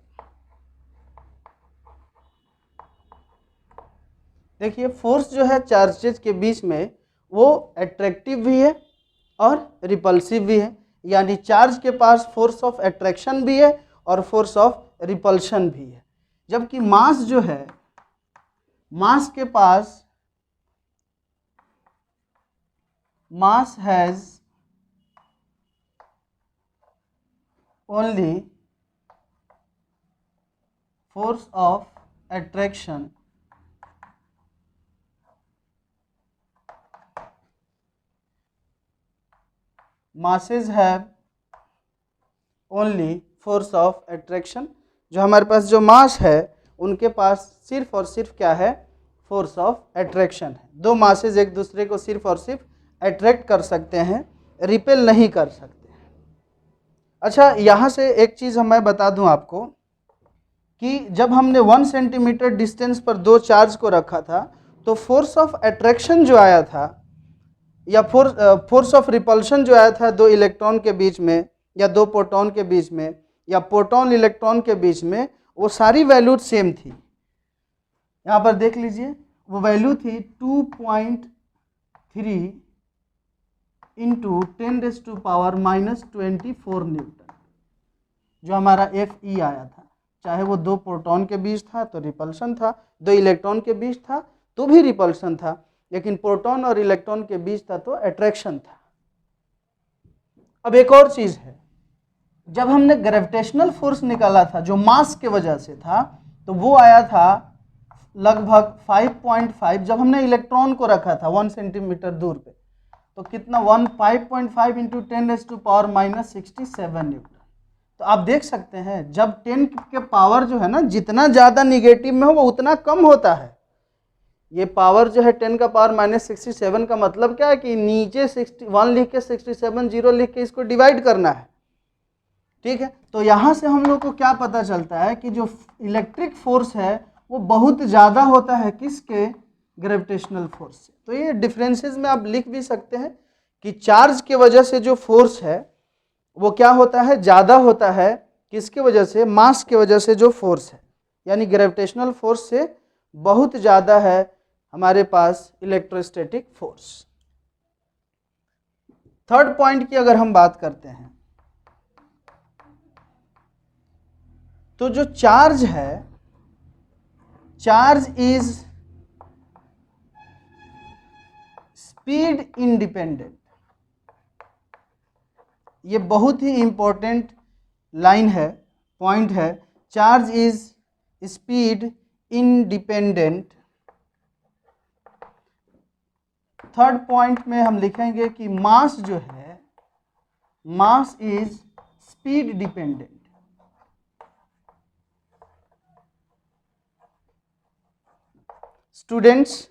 देखिए फोर्स जो है चार्जेस के बीच में वो अट्रैक्टिव भी है और रिपल्सिव भी है, यानी चार्ज के पास फोर्स ऑफ अट्रैक्शन भी है और फोर्स ऑफ रिपल्शन भी है। जबकि मास जो है, मास के पास mass has only force of attraction masses have only force of attraction, जो हमारे पास जो मास है उनके पास सिर्फ और सिर्फ क्या है, फोर्स ऑफ अट्रैक्शन है। दो मासेज एक दूसरे को सिर्फ और सिर्फ अट्रैक्ट कर सकते हैं, रिपेल नहीं कर सकते। अच्छा, यहाँ से एक चीज़ मैं बता दूँ आपको कि जब हमने 1 सेंटीमीटर डिस्टेंस पर दो चार्ज को रखा था तो फोर्स ऑफ अट्रैक्शन जो आया था या फोर्स ऑफ रिपल्शन जो आया था दो इलेक्ट्रॉन के बीच में या दो प्रोटॉन के बीच में या प्रोटॉन इलेक्ट्रॉन के बीच में, वो सारी वैल्यू सेम थी। यहाँ पर देख लीजिए, वो वैल्यू थी 2.3 इंटू 10⁻⁻24 न्यूटन, जो हमारा Fe आया था। चाहे वो दो प्रोटॉन के बीच था तो रिपल्शन था, दो इलेक्ट्रॉन के बीच था तो भी रिपल्शन था, लेकिन प्रोटॉन और इलेक्ट्रॉन के बीच था तो अट्रैक्शन था। अब एक और चीज़ है, जब हमने ग्रेविटेशनल फोर्स निकाला था जो मास के वजह से था, तो वो आया था लगभग 5.5। जब हमने इलेक्ट्रॉन को रखा था 1 सेंटीमीटर दूर पे, तो कितना 5.5 इंटू 10⁻⁻67 न्यूटन। तो आप देख सकते हैं जब 10 के पावर जो है ना, जितना ज़्यादा निगेटिव में हो वो उतना कम होता है। ये पावर जो है 10 का पावर -67 का मतलब क्या है कि नीचे 61 लिख के 67 0 लिख के इसको डिवाइड करना है, ठीक है। तो यहाँ से हम लोग को क्या पता चलता है कि जो इलेक्ट्रिक फोर्स है वो बहुत ज़्यादा होता है किसके, ग्रेविटेशनल फोर्स से। तो ये डिफरेंसेस में आप लिख भी सकते हैं कि चार्ज के वजह से जो फोर्स है वो क्या होता है, ज़्यादा होता है किसके वजह से, मास के वजह से जो फोर्स है, यानी ग्रेविटेशनल फोर्स से बहुत ज़्यादा है हमारे पास इलेक्ट्रोस्टैटिक फोर्स। थर्ड पॉइंट की अगर हम बात करते हैं तो जो चार्ज है, चार्ज इज स्पीड इंडिपेंडेंट। ये बहुत ही इंपॉर्टेंट लाइन है, पॉइंट है। Charge is speed independent. Third point में हम लिखेंगे कि मास जो है, mass is speed dependent. Students,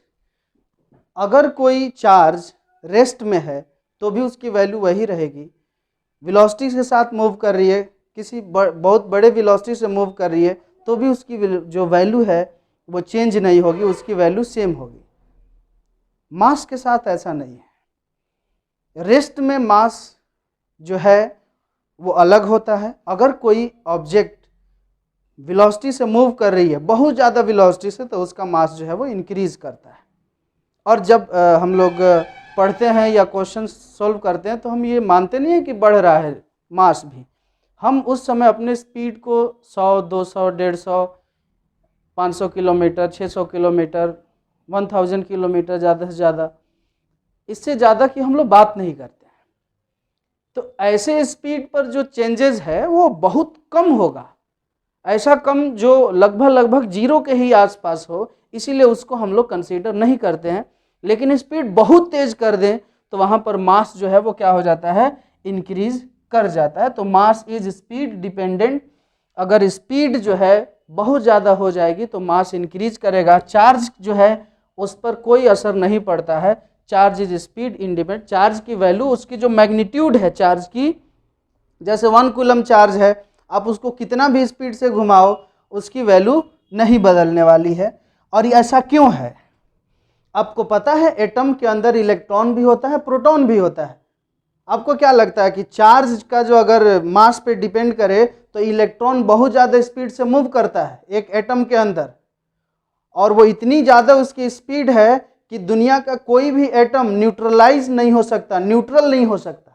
अगर कोई चार्ज रेस्ट में है तो भी उसकी वैल्यू वही रहेगी। वेलोसिटी के साथ मूव कर रही है, किसी बहुत बड़े वेलोसिटी से मूव कर रही है तो भी उसकी जो वैल्यू है वो चेंज नहीं होगी, उसकी वैल्यू सेम होगी। मास के साथ ऐसा नहीं है। रेस्ट में मास जो है वो अलग होता है। अगर कोई ऑब्जेक्ट वेलोसिटी से मूव कर रही है, बहुत ज़्यादा वेलोसिटी से, तो उसका मास जो है वो इंक्रीज करता है। और जब हम लोग पढ़ते हैं या क्वेश्चन सॉल्व करते हैं तो हम ये मानते नहीं हैं कि बढ़ रहा है मास भी। हम उस समय अपने स्पीड को 100, 200, 150, 500 किलोमीटर, 600 किलोमीटर, 1000 किलोमीटर, ज़्यादा से ज़्यादा, इससे ज़्यादा की हम लोग बात नहीं करते हैं। तो ऐसे स्पीड पर जो चेंजेस है वो बहुत कम होगा, ऐसा कम जो लगभग जीरो के ही आसपास हो, इसीलिए उसको हम लोग कंसीडर नहीं करते हैं। लेकिन स्पीड बहुत तेज कर दें तो वहाँ पर मास जो है वो क्या हो जाता है, इंक्रीज कर जाता है। तो मास इज स्पीड डिपेंडेंट। अगर स्पीड जो है बहुत ज़्यादा हो जाएगी तो मास इंक्रीज करेगा। चार्ज जो है उस पर कोई असर नहीं पड़ता है। Charge is speed independent. Charge की वैल्यू, उसकी जो मैग्नीट्यूड है चार्ज की, जैसे 1 कूलम चार्ज है, आप उसको कितना भी स्पीड से घुमाओ उसकी वैल्यू नहीं बदलने वाली है। और ये ऐसा क्यों है? आपको पता है एटम के अंदर इलेक्ट्रॉन भी होता है, प्रोटॉन भी होता है। आपको क्या लगता है कि चार्ज का जो अगर मास पे डिपेंड करे तो इलेक्ट्रॉन बहुत ज़्यादा स्पीड से मूव करता है एक एटम के अंदर, और वो इतनी ज़्यादा उसकी स्पीड है कि दुनिया का कोई भी एटम न्यूट्रलाइज नहीं हो सकता, न्यूट्रल नहीं हो सकता।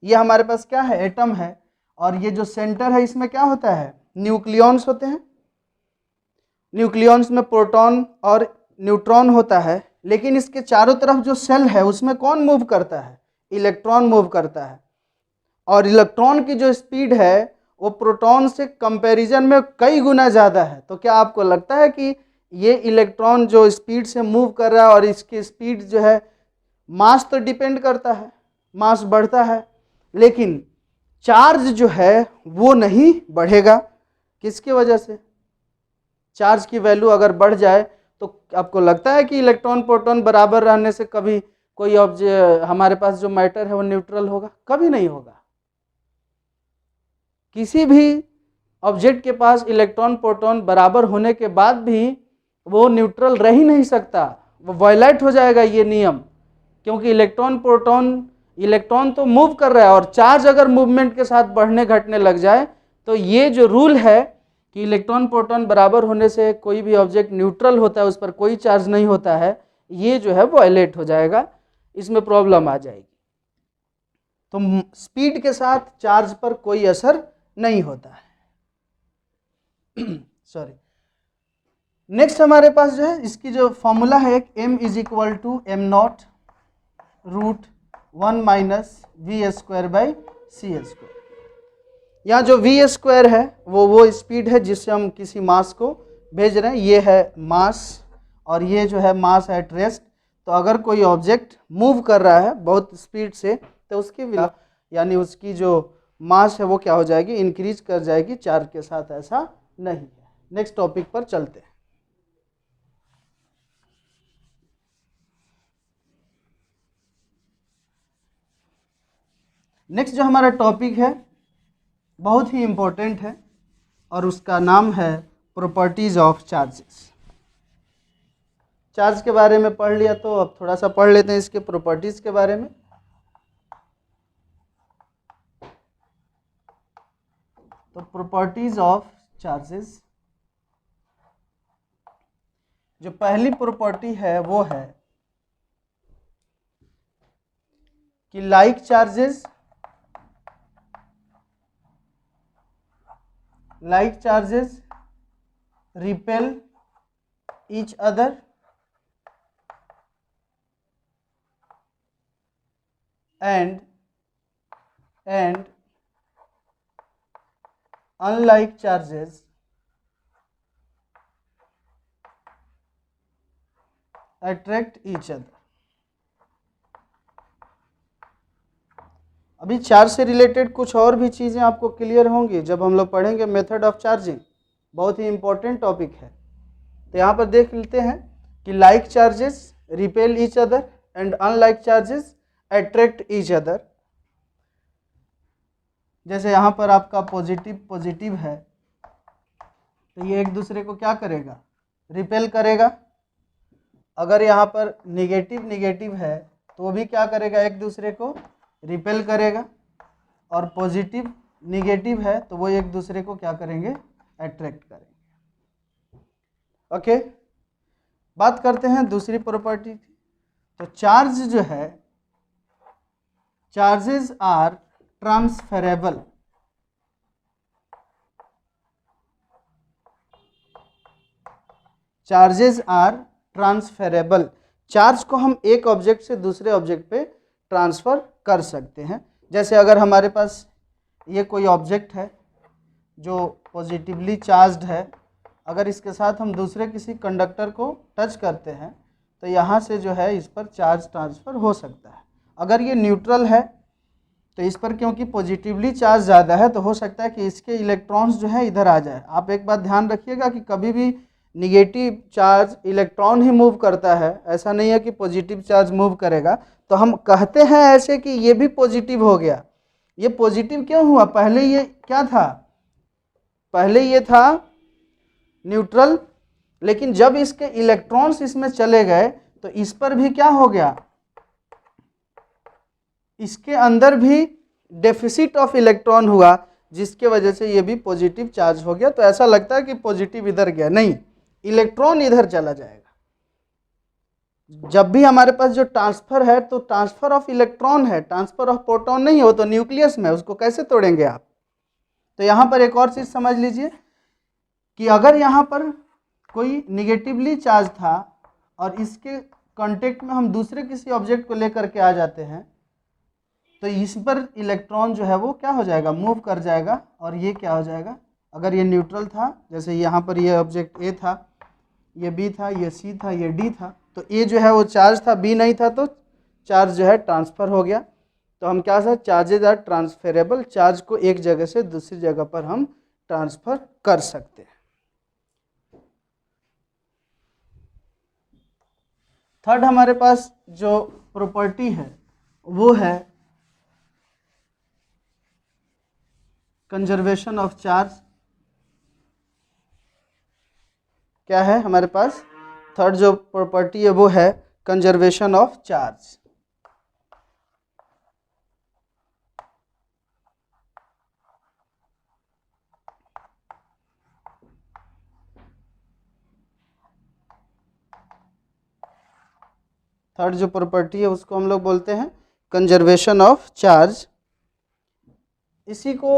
ये हमारे पास क्या है, एटम है। और ये जो सेंटर है इसमें क्या होता है, न्यूक्लियॉन्स होते हैं। न्यूक्लियॉन्स में प्रोटॉन और न्यूट्रॉन होता है, लेकिन इसके चारों तरफ जो सेल है उसमें कौन मूव करता है, इलेक्ट्रॉन मूव करता है। और इलेक्ट्रॉन की जो स्पीड है वो प्रोटॉन से कंपैरिजन में कई गुना ज़्यादा है। तो क्या आपको लगता है कि ये इलेक्ट्रॉन जो स्पीड से मूव कर रहा है और इसकी स्पीड जो है, मास तो डिपेंड करता है, मास बढ़ता है, लेकिन चार्ज जो है वो नहीं बढ़ेगा। किसकी वजह से? चार्ज की वैल्यू अगर बढ़ जाए तो आपको लगता है कि इलेक्ट्रॉन प्रोटॉन बराबर रहने से कभी कोई ऑब्जेक्ट हमारे पास जो मैटर है वो न्यूट्रल होगा? कभी नहीं होगा। किसी भी ऑब्जेक्ट के पास इलेक्ट्रॉन प्रोटॉन बराबर होने के बाद भी वो न्यूट्रल रह ही नहीं सकता, वो वायलेट हो जाएगा ये नियम, क्योंकि इलेक्ट्रॉन तो मूव कर रहा है और चार्ज अगर मूवमेंट के साथ बढ़ने घटने लग जाए तो ये जो रूल है कि इलेक्ट्रॉन प्रोटॉन बराबर होने से कोई भी ऑब्जेक्ट न्यूट्रल होता है, उस पर कोई चार्ज नहीं होता है, ये जो है वायलेट हो जाएगा, इसमें प्रॉब्लम आ जाएगी। तो स्पीड के साथ चार्ज पर कोई असर नहीं होता है। सॉरी। नेक्स्ट हमारे पास जो है इसकी जो फॉर्मूला है एक m is equal to m naught root 1 minus v square by c square. यहाँ जो वी स्क्वायर है वो स्पीड है जिससे हम किसी मास को भेज रहे हैं, ये है मास और ये जो है मास एट रेस्ट। तो अगर कोई ऑब्जेक्ट मूव कर रहा है बहुत स्पीड से तो उसकी यानी उसकी जो मास है वो क्या हो जाएगी? इंक्रीज कर जाएगी, चार्ज के साथ ऐसा नहीं है। नेक्स्ट टॉपिक पर चलते हैं। नेक्स्ट जो हमारा टॉपिक है बहुत ही इम्पोर्टेंट है और उसका नाम है प्रॉपर्टीज ऑफ चार्जेस। चार्ज के बारे में पढ़ लिया तो अब थोड़ा सा पढ़ लेते हैं इसके प्रॉपर्टीज के बारे में। तो प्रॉपर्टीज ऑफ चार्जेस, जो पहली प्रॉपर्टी है वो है कि like charges repel each other and unlike charges attract each other। अभी चार्ज से रिलेटेड कुछ और भी चीज़ें आपको क्लियर होंगी जब हम लोग पढ़ेंगे मेथड ऑफ चार्जिंग, बहुत ही इंपॉर्टेंट टॉपिक है। तो यहाँ पर देख लेते हैं कि like charges repel each other and unlike charges attract each other. जैसे यहाँ पर आपका पॉजिटिव है तो ये एक दूसरे को क्या करेगा? रिपेल करेगा। अगर यहाँ पर निगेटिव है तो वो भी क्या करेगा? एक दूसरे को रिपेल करेगा। और पॉजिटिव निगेटिव है तो वो एक दूसरे को क्या करेंगे? अट्रैक्ट करेंगे। ओके, बात करते हैं दूसरी प्रॉपर्टी की। तो चार्ज जो है, charges are transferable. Charges are transferable. Charge को हम एक ऑब्जेक्ट से दूसरे ऑब्जेक्ट पे ट्रांसफ़र कर सकते हैं। जैसे अगर हमारे पास ये कोई ऑब्जेक्ट है जो पॉजिटिवली चार्ज्ड है, अगर इसके साथ हम दूसरे किसी कंडक्टर को टच करते हैं तो यहाँ से जो है इस पर चार्ज ट्रांसफ़र हो सकता है। अगर ये न्यूट्रल है तो इस पर क्योंकि पॉजिटिवली चार्ज ज़्यादा है तो हो सकता है कि इसके इलेक्ट्रॉन्स जो है इधर आ जाए। आप एक बात ध्यान रखिएगा कि कभी भी निगेटिव चार्ज इलेक्ट्रॉन ही मूव करता है, ऐसा नहीं है कि पॉजिटिव चार्ज मूव करेगा। तो हम कहते हैं ऐसे कि ये भी पॉजिटिव हो गया। ये पॉजिटिव क्यों हुआ? पहले ये क्या था? पहले ये था न्यूट्रल, लेकिन जब इसके इलेक्ट्रॉन्स इसमें चले गए तो इस पर भी क्या हो गया? इसके अंदर भी डेफिसिट ऑफ इलेक्ट्रॉन हुआ, जिसके वजह से ये भी पॉजिटिव चार्ज हो गया। तो ऐसा लगता है कि पॉजिटिव इधर गया, नहीं, इलेक्ट्रॉन इधर चला जाएगा। जब भी हमारे पास जो ट्रांसफर है तो ट्रांसफर ऑफ इलेक्ट्रॉन है, ट्रांसफर ऑफ प्रोटॉन नहीं है, वो तो न्यूक्लियस में, उसको कैसे तोड़ेंगे आप? तो यहाँ पर एक और चीज़ समझ लीजिए कि अगर यहाँ पर कोई निगेटिवली चार्ज था और इसके कांटेक्ट में हम दूसरे किसी ऑब्जेक्ट को लेकर के आ जाते हैं तो इस पर इलेक्ट्रॉन जो है वो क्या हो जाएगा? मूव कर जाएगा। और ये क्या हो जाएगा? अगर ये न्यूट्रल था, जैसे यहाँ पर ये ऑब्जेक्ट ए था, ये बी था, ये सी था, ये डी था, तो ए जो है वो चार्ज था, बी नहीं था, तो चार्ज जो है ट्रांसफ़र हो गया। तो हम क्या sir, charges are transferable, charge को एक जगह से दूसरी जगह पर हम ट्रांसफर कर सकते हैं। थर्ड हमारे पास जो प्रॉपर्टी है वो है कंजर्वेशन ऑफ चार्ज। क्या है हमारे पास, थर्ड जो प्रॉपर्टी है वो है कंजर्वेशन ऑफ चार्ज। थर्ड जो प्रॉपर्टी है उसको हम लोग बोलते हैं कंजर्वेशन ऑफ चार्ज। इसी को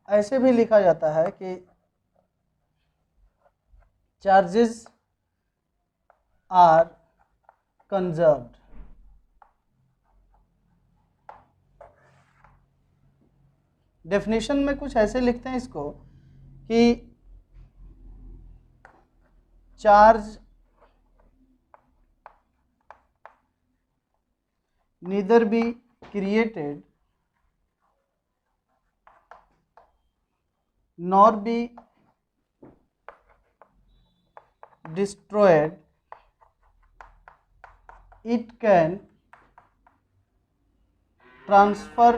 ऐसे भी लिखा जाता है कि चार्जेस आर कंजर्व्ड। डेफिनेशन में कुछ ऐसे लिखते हैं इसको कि charge neither be created nor be destroyed, it can transfer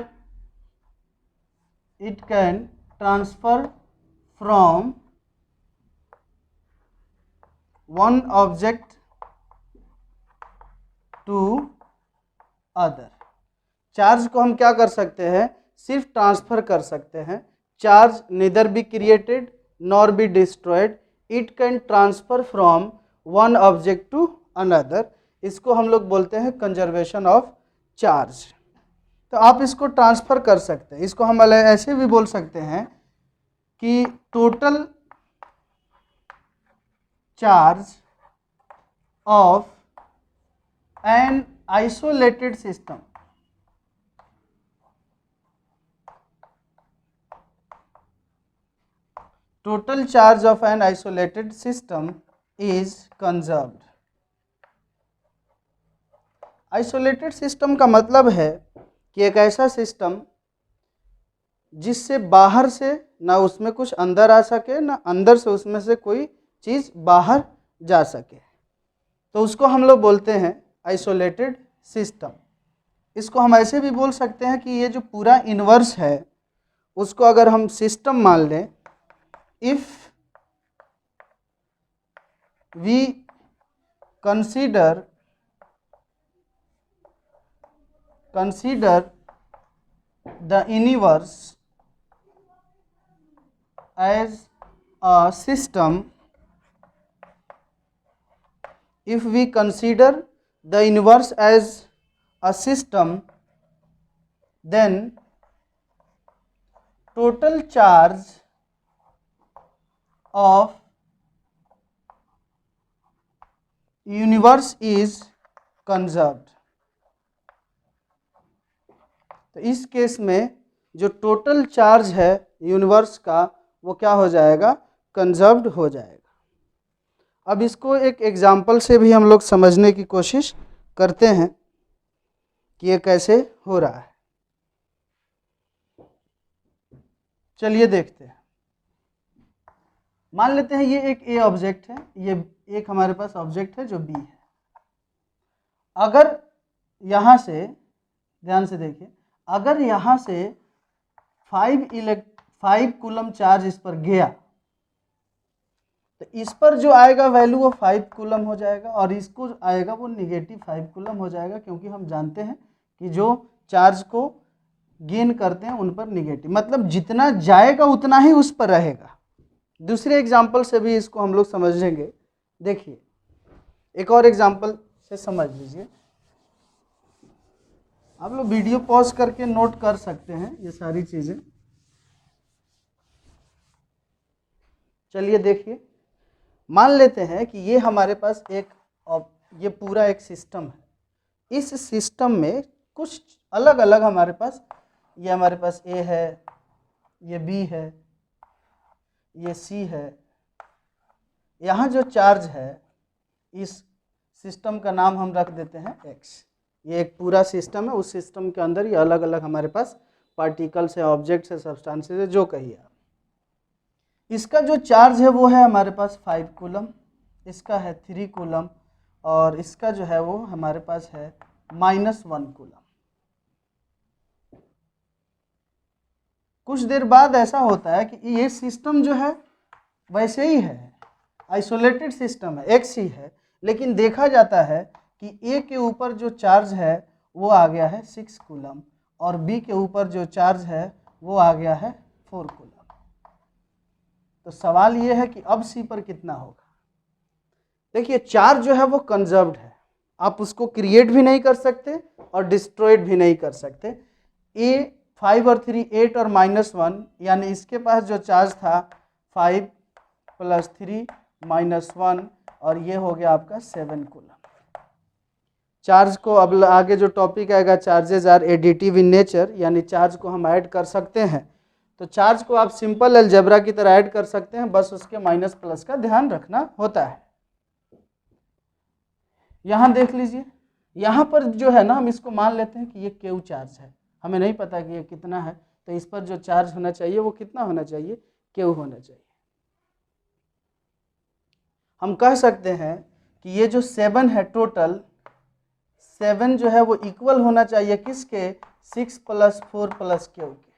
from one object to other. Charge को हम क्या कर सकते हैं, सिर्फ ट्रांसफर कर सकते हैं। Charge neither be created nor be destroyed, it can transfer from one object to another. इसको हम लोग बोलते हैं कंजर्वेशन ऑफ चार्ज। तो आप इसको ट्रांसफर कर सकते हैं। इसको हम ऐसे भी बोल सकते हैं कि total charge of an isolated system total charge of an isolated system is conserved। isolated system का मतलब है कि एक ऐसा सिस्टम जिससे बाहर से ना उसमें कुछ अंदर आ सके ना अंदर से उसमें से कोई चीज़ बाहर जा सके, तो उसको हम लोग बोलते हैं आइसोलेटेड सिस्टम। इसको हम ऐसे भी बोल सकते हैं कि ये जो पूरा इन्वर्स है उसको अगर हम सिस्टम मान लें, if we consider the universe as a system, if we consider the universe as a system, then total charge of universe is conserved। तो इस केस में जो टोटल चार्ज है यूनिवर्स का वो क्या हो जाएगा, कंजर्व्ड हो जाएगा। अब इसको एक एग्जाम्पल से भी हम लोग समझने की कोशिश करते हैं कि ये कैसे हो रहा है। चलिए देखते हैं। मान लेते हैं ये एक ए ऑब्जेक्ट है, ये एक हमारे पास ऑब्जेक्ट है जो बी है। अगर यहाँ से ध्यान से देखिए, अगर यहाँ से 5 कूलम चार्ज इस पर गया तो इस पर जो आएगा वैल्यू वो 5 कूलम हो जाएगा और इसको आएगा वो -5 कूलम हो जाएगा, क्योंकि हम जानते हैं कि जो चार्ज को गेन करते हैं उन पर निगेटिव, मतलब जितना जाएगा उतना ही उस पर रहेगा। दूसरे एग्जाम्पल से भी इसको हम लोग समझेंगे। देखिए एक और एग्जाम्पल से समझ लीजिए। आप लोग वीडियो पॉज करके नोट कर सकते हैं ये सारी चीज़ें। चलिए देखिए, मान लेते हैं कि ये हमारे पास ये पूरा एक सिस्टम है। इस सिस्टम में कुछ अलग अलग हमारे पास, ये हमारे पास ए है, ये बी है, ये सी है। यहाँ जो चार्ज है इस सिस्टम का नाम हम रख देते हैं एक्स। ये एक पूरा सिस्टम है, उस सिस्टम के अंदर ये अलग अलग हमारे पास पार्टिकल्स है, ऑब्जेक्ट्स है, सब्सटेंसेस है, जो कहिए आप। इसका जो चार्ज है वो है हमारे पास 5 कूलम, इसका है 3 कूलम, और इसका जो है वो हमारे पास है -1 कूलम। कुछ देर बाद ऐसा होता है कि ये सिस्टम जो है वैसे ही है, आइसोलेटेड सिस्टम है, एक ही है, लेकिन देखा जाता है कि ए के ऊपर जो चार्ज है वो आ गया है 6 कूलम, और बी के ऊपर जो चार्ज है वो आ गया है 4 कूलम। तो सवाल ये है कि अब सी पर कितना होगा। देखिए चार्ज जो है वो कंजर्व्ड है, आप उसको क्रिएट भी नहीं कर सकते और डिस्ट्रॉयड भी नहीं कर सकते। ए 5 और 3 8 और -1, यानी इसके पास जो चार्ज था 5 + 3 -1, और ये हो गया आपका 7 कूलम। चार्ज को अब आगे जो टॉपिक आएगा, charges are additive in nature, यानी चार्ज को हम ऐड कर सकते हैं। तो चार्ज को आप सिंपल अलजेब्रा की तरह ऐड कर सकते हैं, बस उसके माइनस प्लस का ध्यान रखना होता है। यहाँ देख लीजिए, यहाँ पर जो है ना, हम इसको मान लेते हैं कि ये क्यू चार्ज है, हमें नहीं पता कि ये कितना है, तो इस पर जो चार्ज होना चाहिए वो कितना होना चाहिए, क्यू होना चाहिए। हम कह सकते हैं कि ये जो 7 है टोटल, 7 जो है वो इक्वल होना चाहिए किसके, 6 + 4 + क्यू के।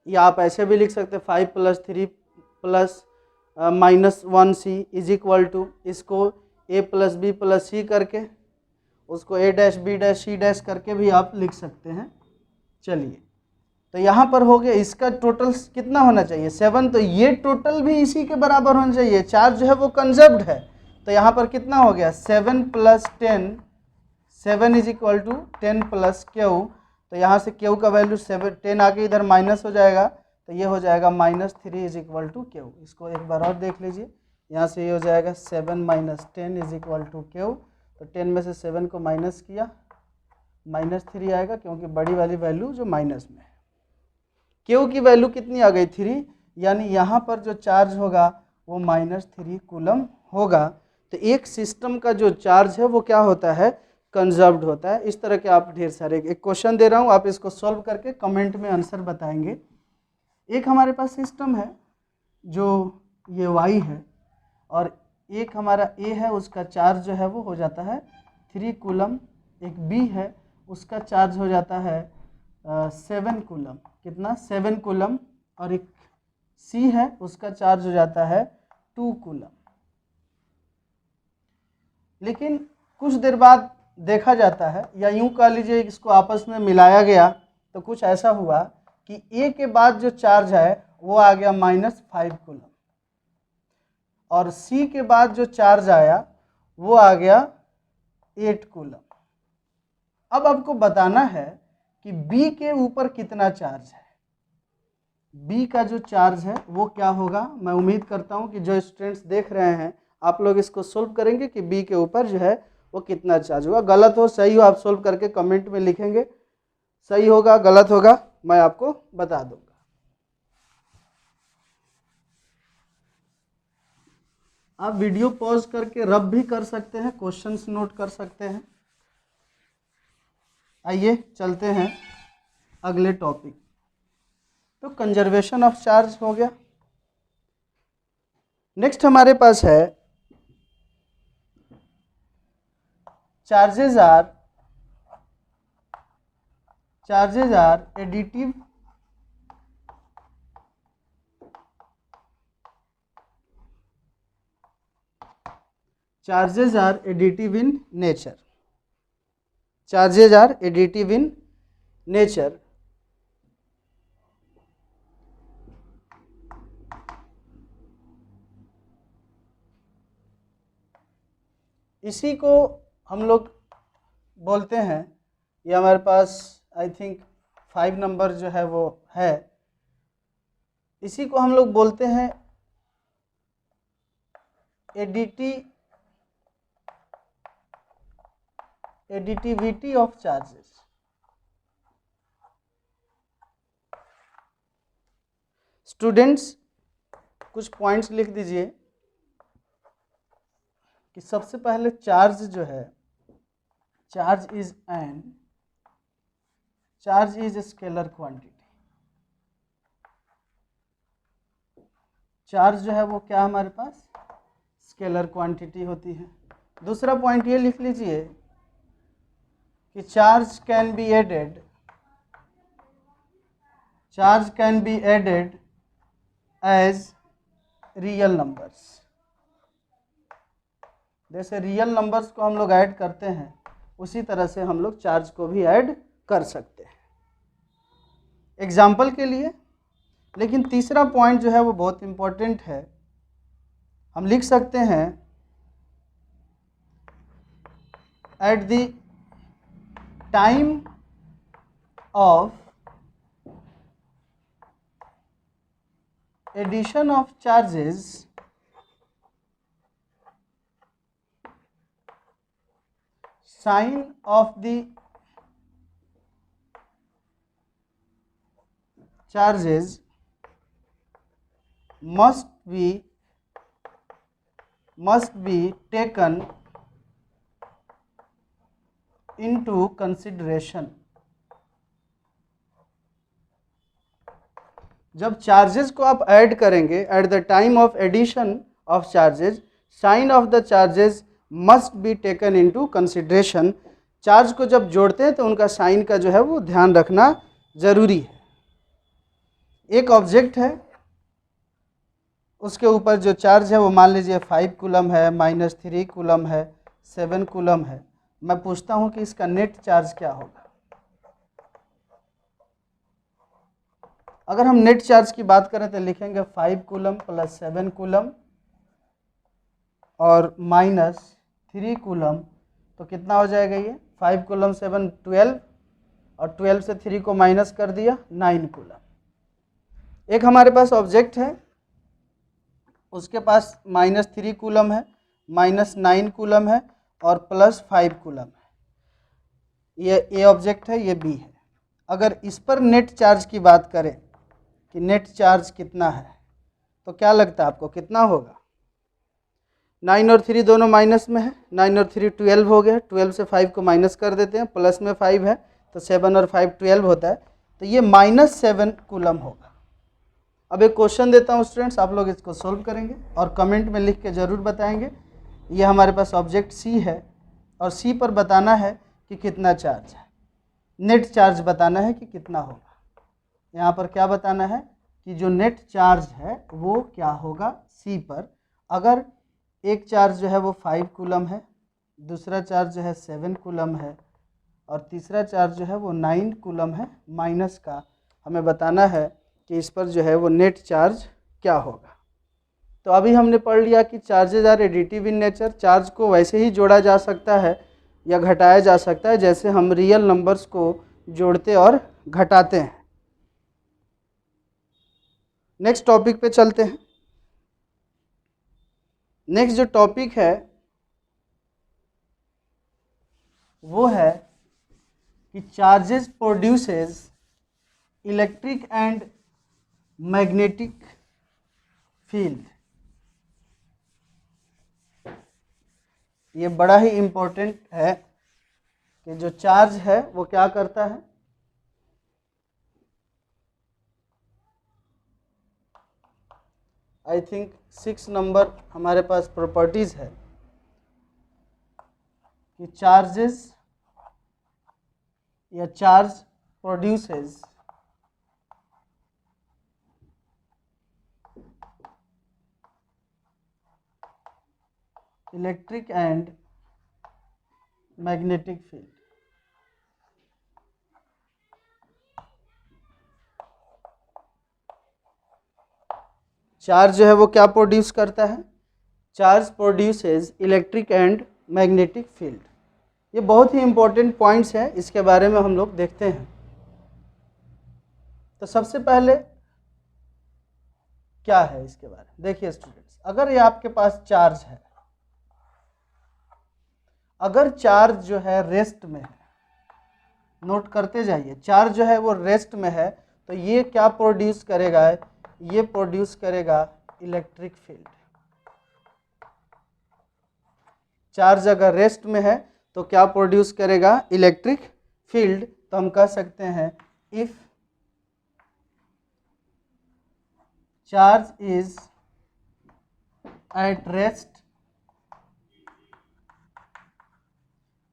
या आप ऐसे भी लिख सकते हैं 5 + 3 + -1c इज इक्वल टू, इसको a + b + c करके, उसको a' b' c' करके भी आप लिख सकते हैं। चलिए, तो यहाँ पर हो गया, इसका टोटल कितना होना चाहिए 7, तो ये टोटल भी इसी के बराबर होना चाहिए, चार्ज जो है वो कंजर्व्ड है। तो यहाँ पर कितना हो गया 7 + 10, 7 इज इक्वल टू 10 + क्यू। तो यहाँ से क्यू का वैल्यू 7, 10 आके इधर माइनस हो जाएगा, तो ये हो जाएगा -3 इज इक्वल टू क्यू। इसको एक बार और देख लीजिए, यहाँ से ये हो जाएगा 7 - 10 इज इक्वल टू क्यू। तो 10 में से 7 को माइनस किया, -3 आएगा, क्योंकि बड़ी वाली वैल्यू जो माइनस में है। क्यू की वैल्यू कितनी आ गई 3, यानी यहाँ पर जो चार्ज होगा वो -3 कूलम होगा। तो एक सिस्टम का जो चार्ज है वो क्या होता है, कंजर्व्ड होता है। इस तरह के आप ढेर सारे, एक क्वेश्चन दे रहा हूँ, आप इसको सॉल्व करके कमेंट में आंसर बताएंगे। एक हमारे पास सिस्टम है जो ये y है, और एक हमारा a है, उसका चार्ज जो है वो हो जाता है 3 कूलम। एक b है, उसका चार्ज हो जाता है 7 कूलम, कितना 7 कूलम। और एक c है, उसका चार्ज हो जाता है 2 कूलम। लेकिन कुछ देर बाद देखा जाता है, या यूं कह लीजिए इसको आपस में मिलाया गया, तो कुछ ऐसा हुआ कि a के बाद जो चार्ज है वो आ गया -5 कूलम, और c के बाद जो चार्ज आया वो आ गया 8 कूलम। अब आपको बताना है कि b के ऊपर कितना चार्ज है, b का जो चार्ज है वो क्या होगा। मैं उम्मीद करता हूं कि जो स्टूडेंट्स देख रहे हैं आप लोग इसको सोल्व करेंगे कि b के ऊपर जो है वो कितना चार्ज होगा। गलत हो सही हो आप सोल्व करके कमेंट में लिखेंगे, सही होगा गलत होगा मैं आपको बता दूंगा। आप वीडियो पॉज करके रब भी कर सकते हैं, क्वेश्चंस नोट कर सकते हैं। आइए चलते हैं अगले टॉपिक। तो कंजर्वेशन ऑफ चार्ज हो गया। नेक्स्ट हमारे पास है charges are additive in nature. Charges are additive in nature. इसी को हम लोग बोलते हैं, ये हमारे पास आई थिंक 5 नंबर जो है वो है, इसी को हम लोग बोलते हैं एडिटिविटी ऑफ चार्जेस। स्टूडेंट्स कुछ पॉइंट्स लिख दीजिए कि सबसे पहले चार्ज जो है charge is scalar quantity. Charge जो है वो क्या हमारे पास स्केलर क्वांटिटी होती है। दूसरा पॉइंट ये लिख लीजिए कि charge can be added as real numbers. जैसे रियल नंबर्स को हम लोग ऐड करते हैं उसी तरह से हम लोग चार्ज को भी ऐड कर सकते हैं एग्जाम्पल के लिए। लेकिन तीसरा पॉइंट जो है वो बहुत इम्पोर्टेंट है। हम लिख सकते हैं at the time of addition of charges sign of the charges must be taken into consideration। जब चार्जेस को आप ऐड करेंगे at the time of addition of charges sign of the charges must be taken into consideration. Charge को जब जोड़ते हैं तो उनका साइन का जो है वो ध्यान रखना ज़रूरी है। एक ऑब्जेक्ट है, उसके ऊपर जो चार्ज है वो मान लीजिए 5 कूलम है, -3 कूलम है, 7 कूलम है। मैं पूछता हूँ कि इसका नेट चार्ज क्या होगा। अगर हम नेट चार्ज की बात करें तो लिखेंगे 5 कूलम प्लस 7 कूलम और -3 कूलम, तो कितना हो जाएगा ये 5 कूलम 7 12 और 12 से 3 को माइनस कर दिया 9 कूलम। एक हमारे पास ऑब्जेक्ट है, उसके पास -3 कूलम है, -9 कूलम है और +5 कूलम है। ये ए ऑब्जेक्ट है, ये बी है। अगर इस पर नेट चार्ज की बात करें कि नेट चार्ज कितना है तो क्या लगता है आपको कितना होगा। 9 और 3 दोनों माइनस में है, 9 और 3 12 हो गया, 12 से 5 को माइनस कर देते हैं, प्लस में 5 है तो 7 और 5 12 होता है, तो ये -7 कूलम होगा। अब एक क्वेश्चन देता हूँ स्टूडेंट्स, आप लोग इसको सोल्व करेंगे और कमेंट में लिख के ज़रूर बताएंगे। ये हमारे पास ऑब्जेक्ट सी है और सी पर बताना है कि कितना चार्ज है, नेट चार्ज बताना है कि कितना होगा। यहाँ पर क्या बताना है कि जो नेट चार्ज है वो क्या होगा सी पर। अगर एक चार्ज जो है वो 5 कूलम है, दूसरा चार्ज जो है 7 कूलम है और तीसरा चार्ज जो है वो 9 कूलम है माइनस का, हमें बताना है कि इस पर जो है वो नेट चार्ज क्या होगा। तो अभी हमने पढ़ लिया कि charges are additive in nature. Charge को वैसे ही जोड़ा जा सकता है या घटाया जा सकता है जैसे हम रियल नंबर्स को जोड़ते और घटाते हैं। नेक्स्ट टॉपिक पे चलते हैं। नेक्स्ट जो टॉपिक है वो है कि charges produces electric and magnetic field. ये बड़ा ही इम्पोर्टेंट है कि जो चार्ज है वो क्या करता है, आई थिंक 6 नंबर हमारे पास प्रॉपर्टीज है कि चार्जेस या charge produces electric and magnetic field. Charge जो है वो क्या प्रोड्यूस करता है, charge produces electric and magnetic field. ये बहुत ही इंपॉर्टेंट पॉइंट्स हैं, इसके बारे में हम लोग देखते हैं। तो सबसे पहले क्या है इसके बारे में देखिए स्टूडेंट्स, अगर ये आपके पास चार्ज है, अगर चार्ज जो है रेस्ट में है, नोट करते जाइए, चार्ज जो है वो रेस्ट में है तो ये क्या प्रोड्यूस करेगा, ये प्रोड्यूस करेगा इलेक्ट्रिक फील्ड। चार्ज अगर रेस्ट में है तो क्या प्रोड्यूस करेगा? Electric field. तो हम कह सकते हैं if charge is at rest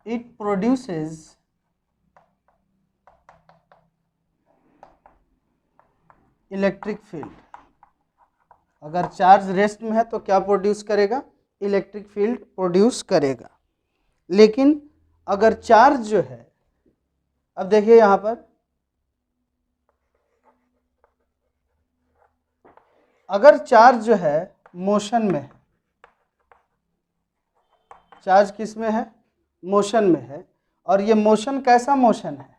it produces electric field. अगर चार्ज रेस्ट में है तो क्या प्रोड्यूस करेगा? इलेक्ट्रिक फील्ड प्रोड्यूस करेगा। लेकिन अगर चार्ज जो है, अब देखिए यहां पर, अगर चार्ज जो है मोशन में है, चार्ज किस में है? मोशन में है। और ये मोशन कैसा मोशन है?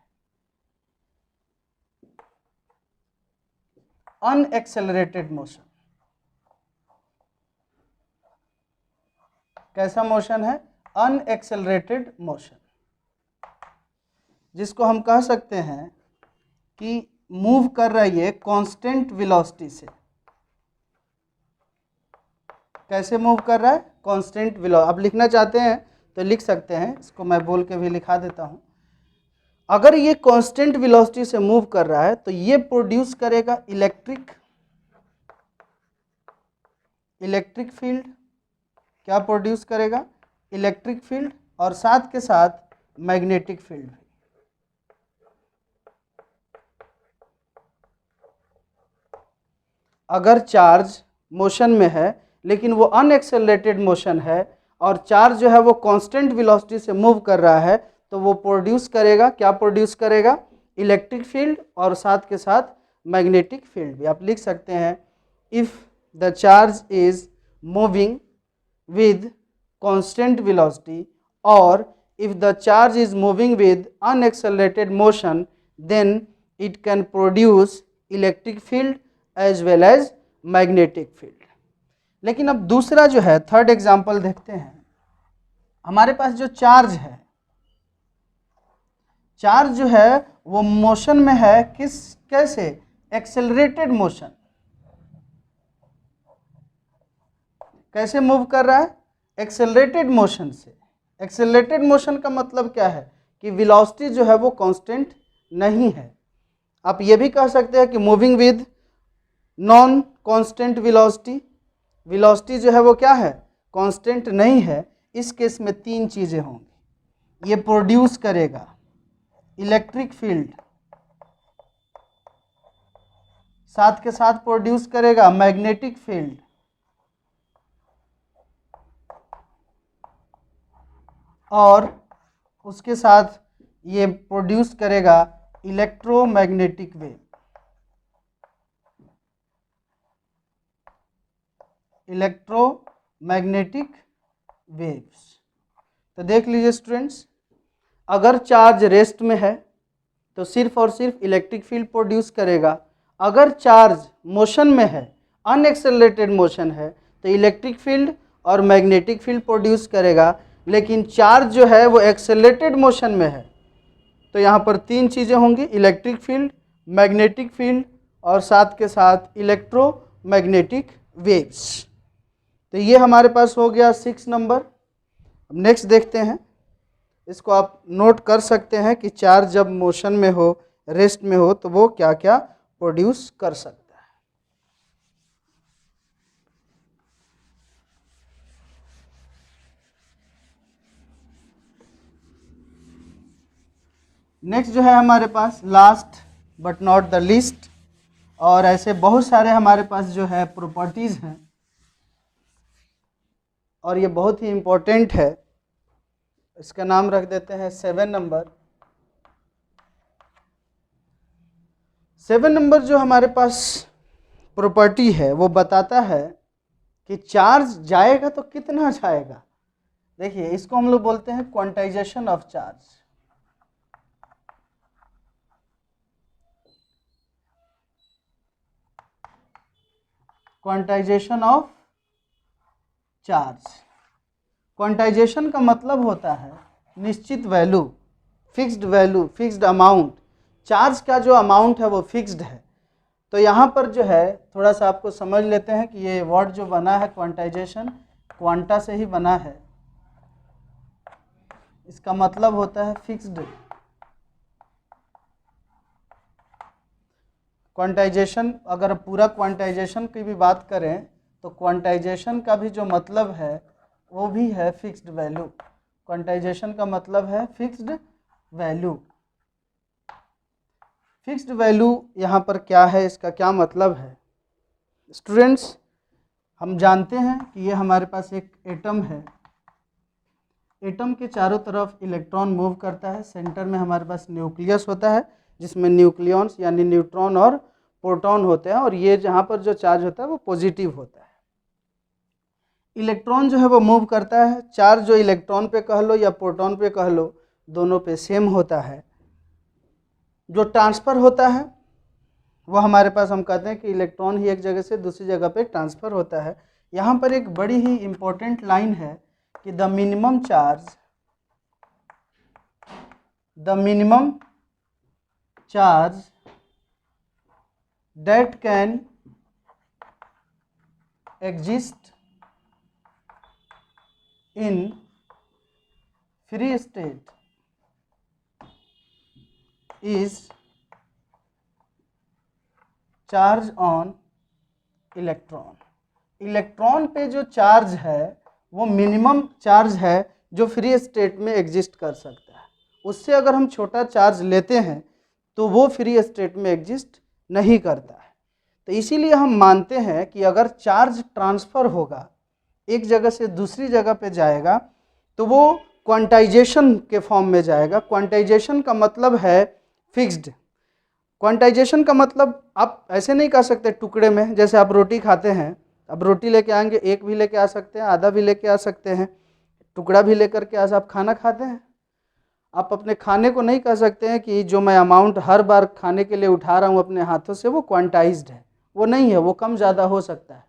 Unaccelerated motion. कैसा मोशन है? अनएक्सेलरेटेड मोशन, जिसको हम कह सकते हैं कि मूव कर रही है कांस्टेंट वेलोसिटी से। कैसे मूव कर रहा है? Constant velocity. आप लिखना चाहते हैं तो लिख सकते हैं, इसको मैं बोल के भी लिखा देता हूं। अगर ये कांस्टेंट वेलोसिटी से मूव कर रहा है तो ये प्रोड्यूस करेगा इलेक्ट्रिक फील्ड। क्या प्रोड्यूस करेगा? इलेक्ट्रिक फील्ड, और साथ के साथ मैग्नेटिक फील्ड भी। अगर चार्ज मोशन में है लेकिन वो अनएक्सेलरेटेड मोशन है और चार्ज जो है वो कांस्टेंट वेलोसिटी से मूव कर रहा है, तो वो प्रोड्यूस करेगा, क्या प्रोड्यूस करेगा? इलेक्ट्रिक फील्ड और साथ के साथ मैग्नेटिक फील्ड भी। आप लिख सकते हैं if the charge is moving with constant velocity or if the charge is moving with unaccelerated motion, then it can produce electric field as well as magnetic field. लेकिन अब दूसरा जो है, थर्ड एग्जांपल देखते हैं। हमारे पास जो चार्ज है, चार्ज जो है वो मोशन में है, कैसे? Accelerated motion. कैसे मूव कर रहा है? एक्सेलरेटेड मोशन से। एक्सेलरेटेड मोशन का मतलब क्या है? कि वेलोसिटी जो है वो कांस्टेंट नहीं है। आप ये भी कह सकते हैं कि moving with non constant velocity. Velocity जो है वो क्या है? कांस्टेंट नहीं है। इस केस में तीन चीजें होंगी। ये प्रोड्यूस करेगा इलेक्ट्रिक फील्ड, साथ के साथ प्रोड्यूस करेगा मैग्नेटिक फील्ड, और उसके साथ ये प्रोड्यूस करेगा इलेक्ट्रोमैग्नेटिक वेव। Electromagnetic waves. तो देख लीजिए स्टूडेंट्स, अगर चार्ज रेस्ट में है तो सिर्फ और सिर्फ इलेक्ट्रिक फील्ड प्रोड्यूस करेगा। अगर चार्ज मोशन में है, अनएक्सेलरेटेड मोशन है, तो इलेक्ट्रिक फील्ड और मैग्नेटिक फील्ड प्रोड्यूस करेगा। लेकिन चार्ज जो है वो एक्सेलरेटेड मोशन में है, तो यहाँ पर तीन चीज़ें होंगी, इलेक्ट्रिक फील्ड, मैग्नेटिक फील्ड और साथ के साथ इलेक्ट्रोमैग्नेटिक वेव्स। तो ये हमारे पास हो गया 6 नंबर। अब नेक्स्ट देखते हैं, इसको आप नोट कर सकते हैं कि चार्ज जब मोशन में हो, रेस्ट में हो, तो वो क्या क्या प्रोड्यूस कर सकता है। नेक्स्ट जो है हमारे पास last but not the least, और ऐसे बहुत सारे हमारे पास जो है प्रॉपर्टीज़ हैं और ये बहुत ही इम्पोर्टेंट है। इसका नाम रख देते हैं 7 नंबर। 7 नंबर जो हमारे पास प्रॉपर्टी है वो बताता है कि चार्ज जाएगा तो कितना जाएगा। देखिए इसको हम लोग बोलते हैं quantization of charge. Quantization of charge. Quantization का मतलब होता है निश्चित वैल्यू, फिक्स्ड अमाउंट। चार्ज का जो अमाउंट है वो फिक्स्ड है। तो यहाँ पर जो है थोड़ा सा आपको समझ लेते हैं कि ये वर्ड जो बना है क्वांटाइजेशन, क्वांटा से ही बना है। इसका मतलब होता है फिक्स्ड। क्वांटाइजेशन, अगर पूरा क्वांटाइजेशन की भी बात करें तो क्वांटाइजेशन का भी जो मतलब है वो भी है फिक्स्ड वैल्यू। क्वांटाइजेशन का मतलब है फिक्स्ड वैल्यू। फिक्स्ड वैल्यू यहाँ पर क्या है, इसका क्या मतलब है? स्टूडेंट्स, हम जानते हैं कि ये हमारे पास एक एटम है। एटम के चारों तरफ इलेक्ट्रॉन मूव करता है। सेंटर में हमारे पास न्यूक्लियस होता है जिसमें न्यूक्लियॉन्स यानी न्यूट्रॉन और प्रोटॉन होते हैं, और ये जहाँ पर जो चार्ज होता है वो पॉजिटिव होता है। इलेक्ट्रॉन जो है वो मूव करता है। चार्ज जो इलेक्ट्रॉन पे कह लो या प्रोटॉन पे कह लो, दोनों पे सेम होता है। जो ट्रांसफ़र होता है वो हमारे पास, हम कहते हैं कि इलेक्ट्रॉन ही एक जगह से दूसरी जगह पे ट्रांसफ़र होता है। यहाँ पर एक बड़ी ही इम्पोर्टेंट लाइन है कि the minimum charge that can exist in free state is charge on electron। Electron पे जो चार्ज है वो मिनिमम चार्ज है जो फ्री स्टेट में एग्जिस्ट कर सकता है। उससे अगर हम छोटा चार्ज लेते हैं तो वो फ्री स्टेट में एग्जिस्ट नहीं करता है। तो इसीलिए हम मानते हैं कि अगर चार्ज ट्रांसफ़र होगा, एक जगह से दूसरी जगह पे जाएगा, तो वो क्वांटाइजेशन के फॉर्म में जाएगा। क्वांटाइजेशन का मतलब है फिक्स्ड। क्वांटाइजेशन का मतलब आप ऐसे नहीं कह सकते टुकड़े में, जैसे आप रोटी खाते हैं, अब रोटी लेके आएंगे, एक भी लेके आ सकते हैं, आधा भी लेके आ सकते हैं, टुकड़ा भी लेकर के आज आप खाना खाते हैं। आप अपने खाने को नहीं कह सकते हैं कि जो मैं अमाउंट हर बार खाने के लिए उठा रहा हूँ अपने हाथों से वो क्वांटाइज्ड है, वो नहीं है, वो कम ज़्यादा हो सकता है।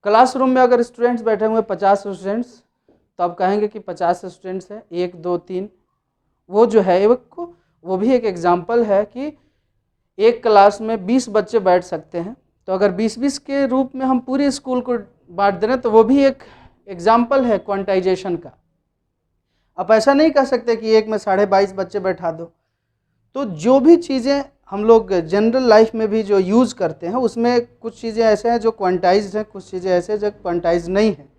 क्लासरूम में अगर स्टूडेंट्स बैठे हुए 50 स्टूडेंट्स, तो आप कहेंगे कि 50 स्टूडेंट्स हैं, 1 2 3, वो जो है वो भी एक एग्जाम्पल है कि एक क्लास में 20 बच्चे बैठ सकते हैं। तो अगर 20-20 के रूप में हम पूरे स्कूल को बांट दे रहे हैं तो वो भी एक एग्जाम्पल है क्वांटाइजेशन का। आप ऐसा नहीं कह सकते कि एक में 22.5 बच्चे बैठा दो। तो जो भी चीज़ें हम लोग जनरल लाइफ में भी जो यूज़ करते हैं उसमें कुछ चीज़ें ऐसे हैं जो क्वांटाइज्ड हैं, कुछ चीज़ें ऐसे हैं जो क्वांटाइज्ड नहीं हैं।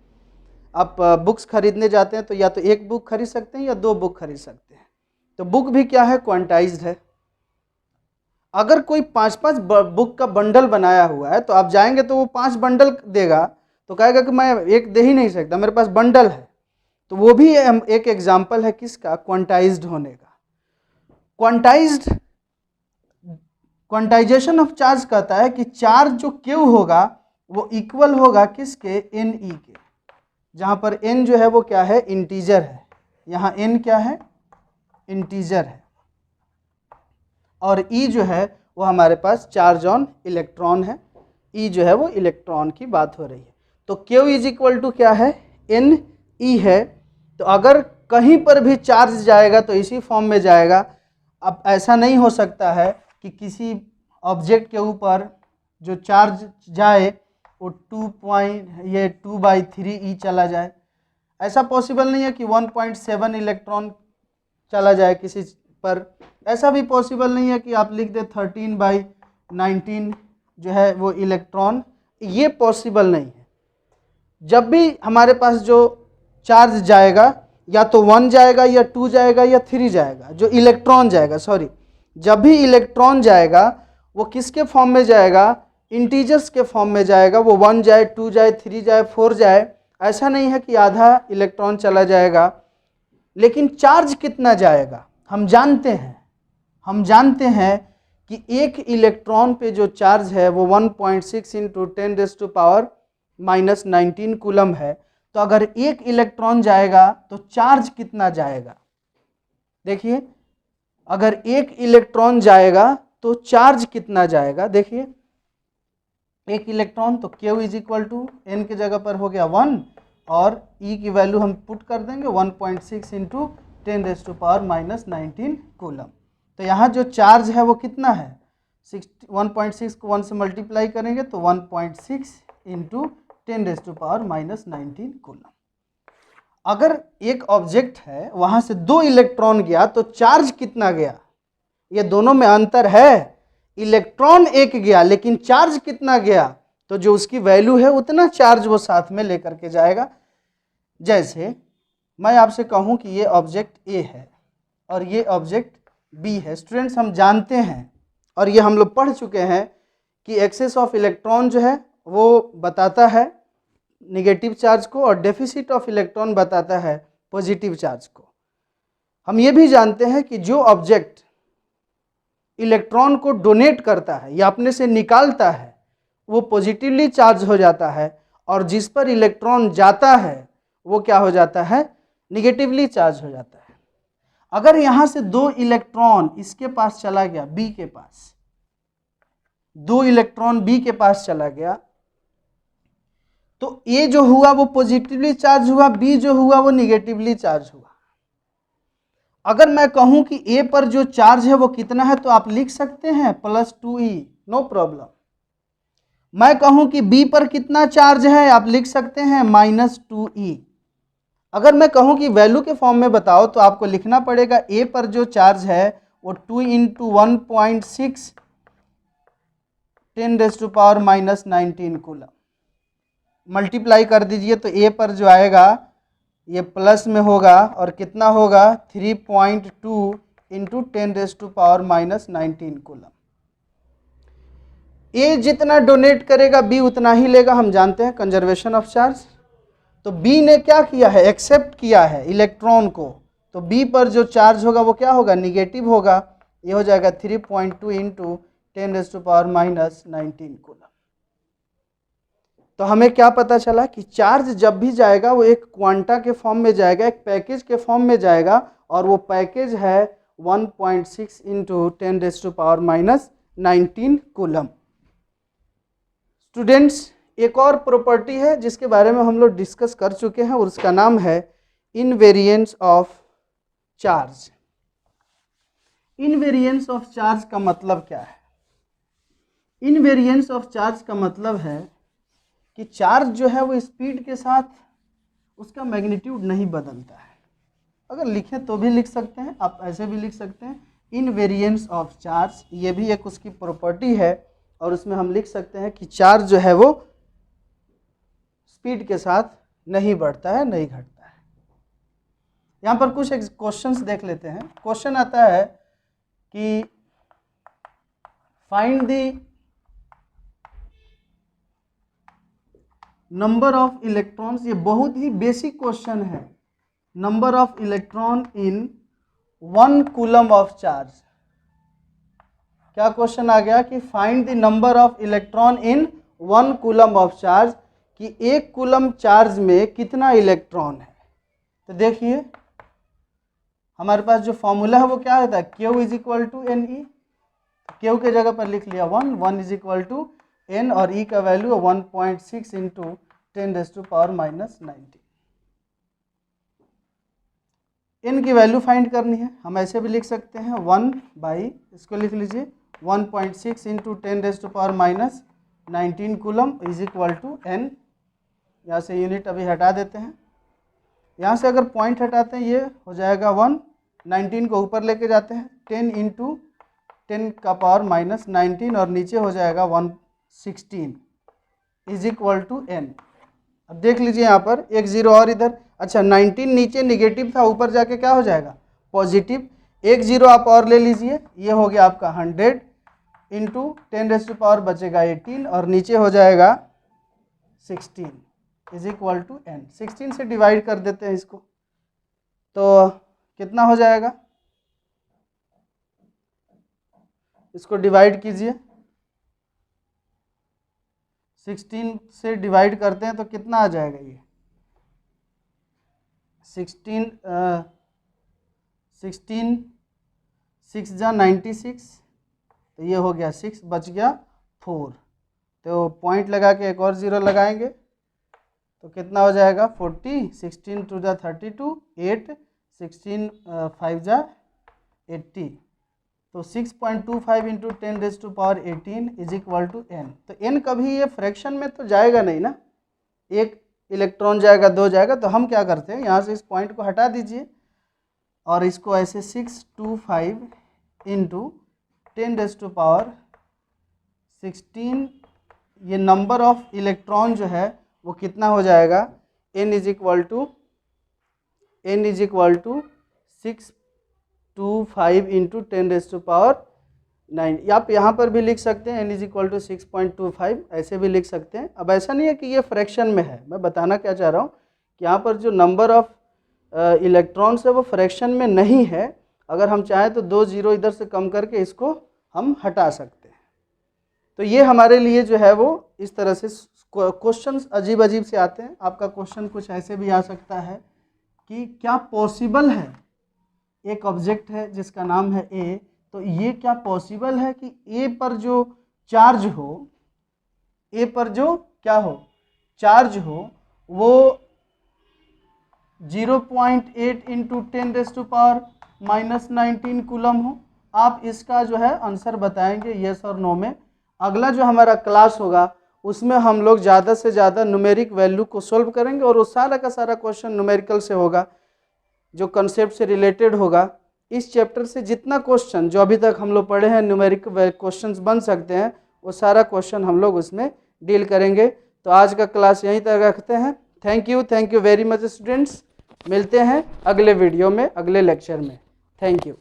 आप बुक्स खरीदने जाते हैं तो या तो एक बुक खरीद सकते हैं या 2 बुक खरीद सकते हैं। तो बुक भी क्या है, क्वांटाइज्ड है। अगर कोई 5-5 बुक का बंडल बनाया हुआ है तो आप जाएंगे तो वो 5 बंडल देगा, तो कहेगा कि मैं एक दे ही नहीं सकता, मेरे पास बंडल है। तो वो भी एक एग्जाम्पल है किसका, क्वांटाइज्ड होने का। क्वांटाइजेशन ऑफ चार्ज कहता है कि चार्ज जो क्यू होगा वो इक्वल होगा किसके, एन ई के, जहाँ पर एन जो है वो क्या है, इंटीजर है। यहाँ एन क्या है, इंटीजर है, और ई जो है वो हमारे पास चार्ज ऑन इलेक्ट्रॉन है। ई जो है वो इलेक्ट्रॉन की बात हो रही है। तो क्यू इज इक्वल टू क्या है, एन ई है। तो अगर कहीं पर भी चार्ज जाएगा तो इसी फॉर्म में जाएगा। अब ऐसा नहीं हो सकता है कि किसी ऑब्जेक्ट के ऊपर जो चार्ज जाए वो 2/3 ई चला जाए। ऐसा पॉसिबल नहीं है कि 1.7 इलेक्ट्रॉन चला जाए किसी पर। ऐसा भी पॉसिबल नहीं है कि आप लिख दे 13/19 जो है वो इलेक्ट्रॉन, ये पॉसिबल नहीं है। जब भी हमारे पास जो चार्ज जाएगा या तो 1 जाएगा या 2 जाएगा या 3 जाएगा, जो इलेक्ट्रॉन जाएगा, सॉरी, जब भी इलेक्ट्रॉन जाएगा वो किसके फॉर्म में जाएगा, इंटीजर्स के फॉर्म में जाएगा। वो 1 जाए, 2 जाए, 3 जाए, 4 जाए, ऐसा नहीं है कि आधा इलेक्ट्रॉन चला जाएगा। लेकिन चार्ज कितना जाएगा हम जानते हैं कि एक इलेक्ट्रॉन पे जो चार्ज है वो 1.6 इंटू 10⁻⁻⁻19 कूलम है। तो अगर एक इलेक्ट्रॉन जाएगा तो चार्ज कितना जाएगा, देखिए, अगर एक इलेक्ट्रॉन जाएगा तो चार्ज कितना जाएगा, देखिए, एक इलेक्ट्रॉन, तो Q is equal to n की जगह पर हो गया 1 और E की वैल्यू हम पुट कर देंगे 1.6 इंटू 10⁻⁻19 कूलम। तो यहाँ जो चार्ज है वो कितना है, 1.6 को 1 से मल्टीप्लाई करेंगे तो 1.6 इंटू 10⁻⁻19 कूलम। अगर एक ऑब्जेक्ट है वहां से 2 इलेक्ट्रॉन गया तो चार्ज कितना गया, ये दोनों में अंतर है। इलेक्ट्रॉन एक गया लेकिन चार्ज कितना गया, तो जो उसकी वैल्यू है उतना चार्ज वो साथ में लेकर के जाएगा। जैसे मैं आपसे कहूं कि ये ऑब्जेक्ट ए है और ये ऑब्जेक्ट बी है। स्टूडेंट्स, हम जानते हैं और ये हम लोग पढ़ चुके हैं कि एक्सेस ऑफ इलेक्ट्रॉन जो है वो बताता है निगेटिव चार्ज को और डेफिसिट ऑफ इलेक्ट्रॉन बताता है पॉजिटिव चार्ज को। हम ये भी जानते हैं कि जो ऑब्जेक्ट इलेक्ट्रॉन को डोनेट करता है या अपने से निकालता है वो पॉजिटिवली चार्ज हो जाता है, और जिस पर इलेक्ट्रॉन जाता है वो क्या हो जाता है, निगेटिवली चार्ज हो जाता है। अगर यहाँ से 2 इलेक्ट्रॉन इसके पास चला गया, बी के पास 2 इलेक्ट्रॉन बी के पास चला गया, तो ए जो हुआ वो पॉजिटिवली चार्ज हुआ, बी जो हुआ वो निगेटिवली चार्ज हुआ। अगर मैं कहूं कि ए पर जो चार्ज है वो कितना है, तो आप लिख सकते हैं +2e, नो प्रॉब्लम। मैं कहूं कि बी पर कितना चार्ज है, आप लिख सकते हैं -2e। अगर मैं कहूं कि वैल्यू के फॉर्म में बताओ तो आपको लिखना पड़ेगा ए पर जो चार्ज है वो 2 × 1.6 10⁻⁻19 कूलम। मल्टीप्लाई कर दीजिए तो ए पर जो आएगा ये प्लस में होगा और कितना होगा 3.2 × 10⁻⁻19 कूलम। ए जितना डोनेट करेगा बी उतना ही लेगा, हम जानते हैं कंजर्वेशन ऑफ चार्ज। तो बी ने क्या किया है, एक्सेप्ट किया है इलेक्ट्रॉन को, तो बी पर जो चार्ज होगा वो क्या होगा, निगेटिव होगा। ये हो जाएगा 3.2 × 10⁻⁻19 कूलम। तो हमें क्या पता चला कि चार्ज जब भी जाएगा वो एक क्वांटा के फॉर्म में जाएगा, एक पैकेज के फॉर्म में जाएगा, और वो पैकेज है 1.6 × 10⁻⁻19 कूलम। स्टूडेंट्स, एक और प्रॉपर्टी है जिसके बारे में हम लोग डिस्कस कर चुके हैं और उसका नाम है invariance of charge. Invariance of charge का मतलब क्या है? इनवेरिएंस ऑफ चार्ज का मतलब है कि चार्ज जो है वो स्पीड के साथ उसका मैग्नीट्यूड नहीं बदलता है। अगर लिखें तो भी लिख सकते हैं, आप ऐसे भी लिख सकते हैं इनवेरिएंस ऑफ चार्ज, ये भी एक उसकी प्रॉपर्टी है, और उसमें हम लिख सकते हैं कि चार्ज जो है वो स्पीड के साथ नहीं बढ़ता है, नहीं घटता है। यहाँ पर कुछ क्वेश्चंस देख लेते हैं। क्वेश्चन आता है कि find the number of electrons, ये बहुत ही बेसिक क्वेश्चन है। Number of electron in 1 coulomb of charge. क्या क्वेश्चन आ गया कि find the number of electron in 1 coulomb of charge, कि 1 कूलम चार्ज में कितना इलेक्ट्रॉन है। तो देखिए हमारे पास जो फॉर्मूला है वो क्या होता है, Q = Ne। Q के जगह पर लिख लिया 1 = n, और E का वैल्यू 1.6 × 10⁻⁻19। n की वैल्यू फाइंड करनी है, हम ऐसे भी लिख सकते हैं 1/, इसको लिख लीजिए 1.6 × 10⁻⁻19 कूलम = n। यहाँ से यूनिट अभी हटा देते हैं, यहाँ से अगर पॉइंट हटाते हैं ये हो जाएगा 1, 19 को ऊपर लेके जाते हैं 10 × 10⁻⁻19 और नीचे हो जाएगा 116 = n। अब देख लीजिए यहाँ पर एक जीरो और इधर, अच्छा 19 नीचे निगेटिव था, ऊपर जाके क्या हो जाएगा पॉजिटिव, एक जीरो आप और ले लीजिए, ये हो गया आपका 100 × 10⁻⁻, बचेगा 18 और नीचे हो जाएगा 16 = n। 16 से डिवाइड कर देते हैं इसको, तो कितना हो जाएगा, इसको डिवाइड कीजिए, 16 से डिवाइड करते हैं तो कितना आ जाएगा, ये 16 6 जा 96, तो ये हो गया 6, बच गया 4, तो पॉइंट लगा के एक और ज़ीरो लगाएंगे तो कितना हो जाएगा 40, 16 2 जा 32, 8, 16 5 जा 80, तो 6.25 × 10⁻18 = n। तो n कभी ये फ्रैक्शन में तो जाएगा नहीं ना, एक इलेक्ट्रॉन जाएगा, 2 जाएगा, तो हम क्या करते हैं, यहाँ से इस पॉइंट को हटा दीजिए और इसको ऐसे 625 इंटू 10⁻16, ये नंबर ऑफ इलेक्ट्रॉन जो है वो कितना हो जाएगा, n is equal to 625 into 10⁻9। आप यहाँ पर भी लिख सकते हैं n इज इक्वल टू 6.25, ऐसे भी लिख सकते हैं। अब ऐसा नहीं है कि ये फ्रैक्शन में है, मैं बताना क्या चाह रहा हूँ कि यहाँ पर जो नंबर ऑफ इलेक्ट्रॉन्स है वो फ्रैक्शन में नहीं है। अगर हम चाहें तो 2 जीरो इधर से कम करके इसको हम हटा सकते हैं। तो ये हमारे लिए जो है वो इस तरह से क्वेश्चंस अजीब अजीब से आते हैं। आपका क्वेश्चन कुछ ऐसे भी आ सकता है कि क्या पॉसिबल है, एक ऑब्जेक्ट है जिसका नाम है ए, तो ये क्या पॉसिबल है कि ए पर जो चार्ज हो, ए पर जो क्या हो, चार्ज हो, वो 0.8 इंटू 10⁻⁻19 कूलम हो। आप इसका जो है आंसर बताएंगे यस और नो में। अगला जो हमारा क्लास होगा उसमें हम लोग ज़्यादा से ज़्यादा न्यूमेरिक वैल्यू को सॉल्व करेंगे और वो सारा का सारा क्वेश्चन न्यूमेरिकल से होगा, जो कंसेप्ट से रिलेटेड होगा। इस चैप्टर से जितना क्वेश्चन जो अभी तक हम लोग पढ़े हैं न्यूमेरिक क्वेश्चंस बन सकते हैं, वो सारा क्वेश्चन हम लोग उसमें डील करेंगे। तो आज का क्लास यहीं तक रखते हैं। Thank you very much students. मिलते हैं अगले वीडियो में, अगले लेक्चर में। Thank you.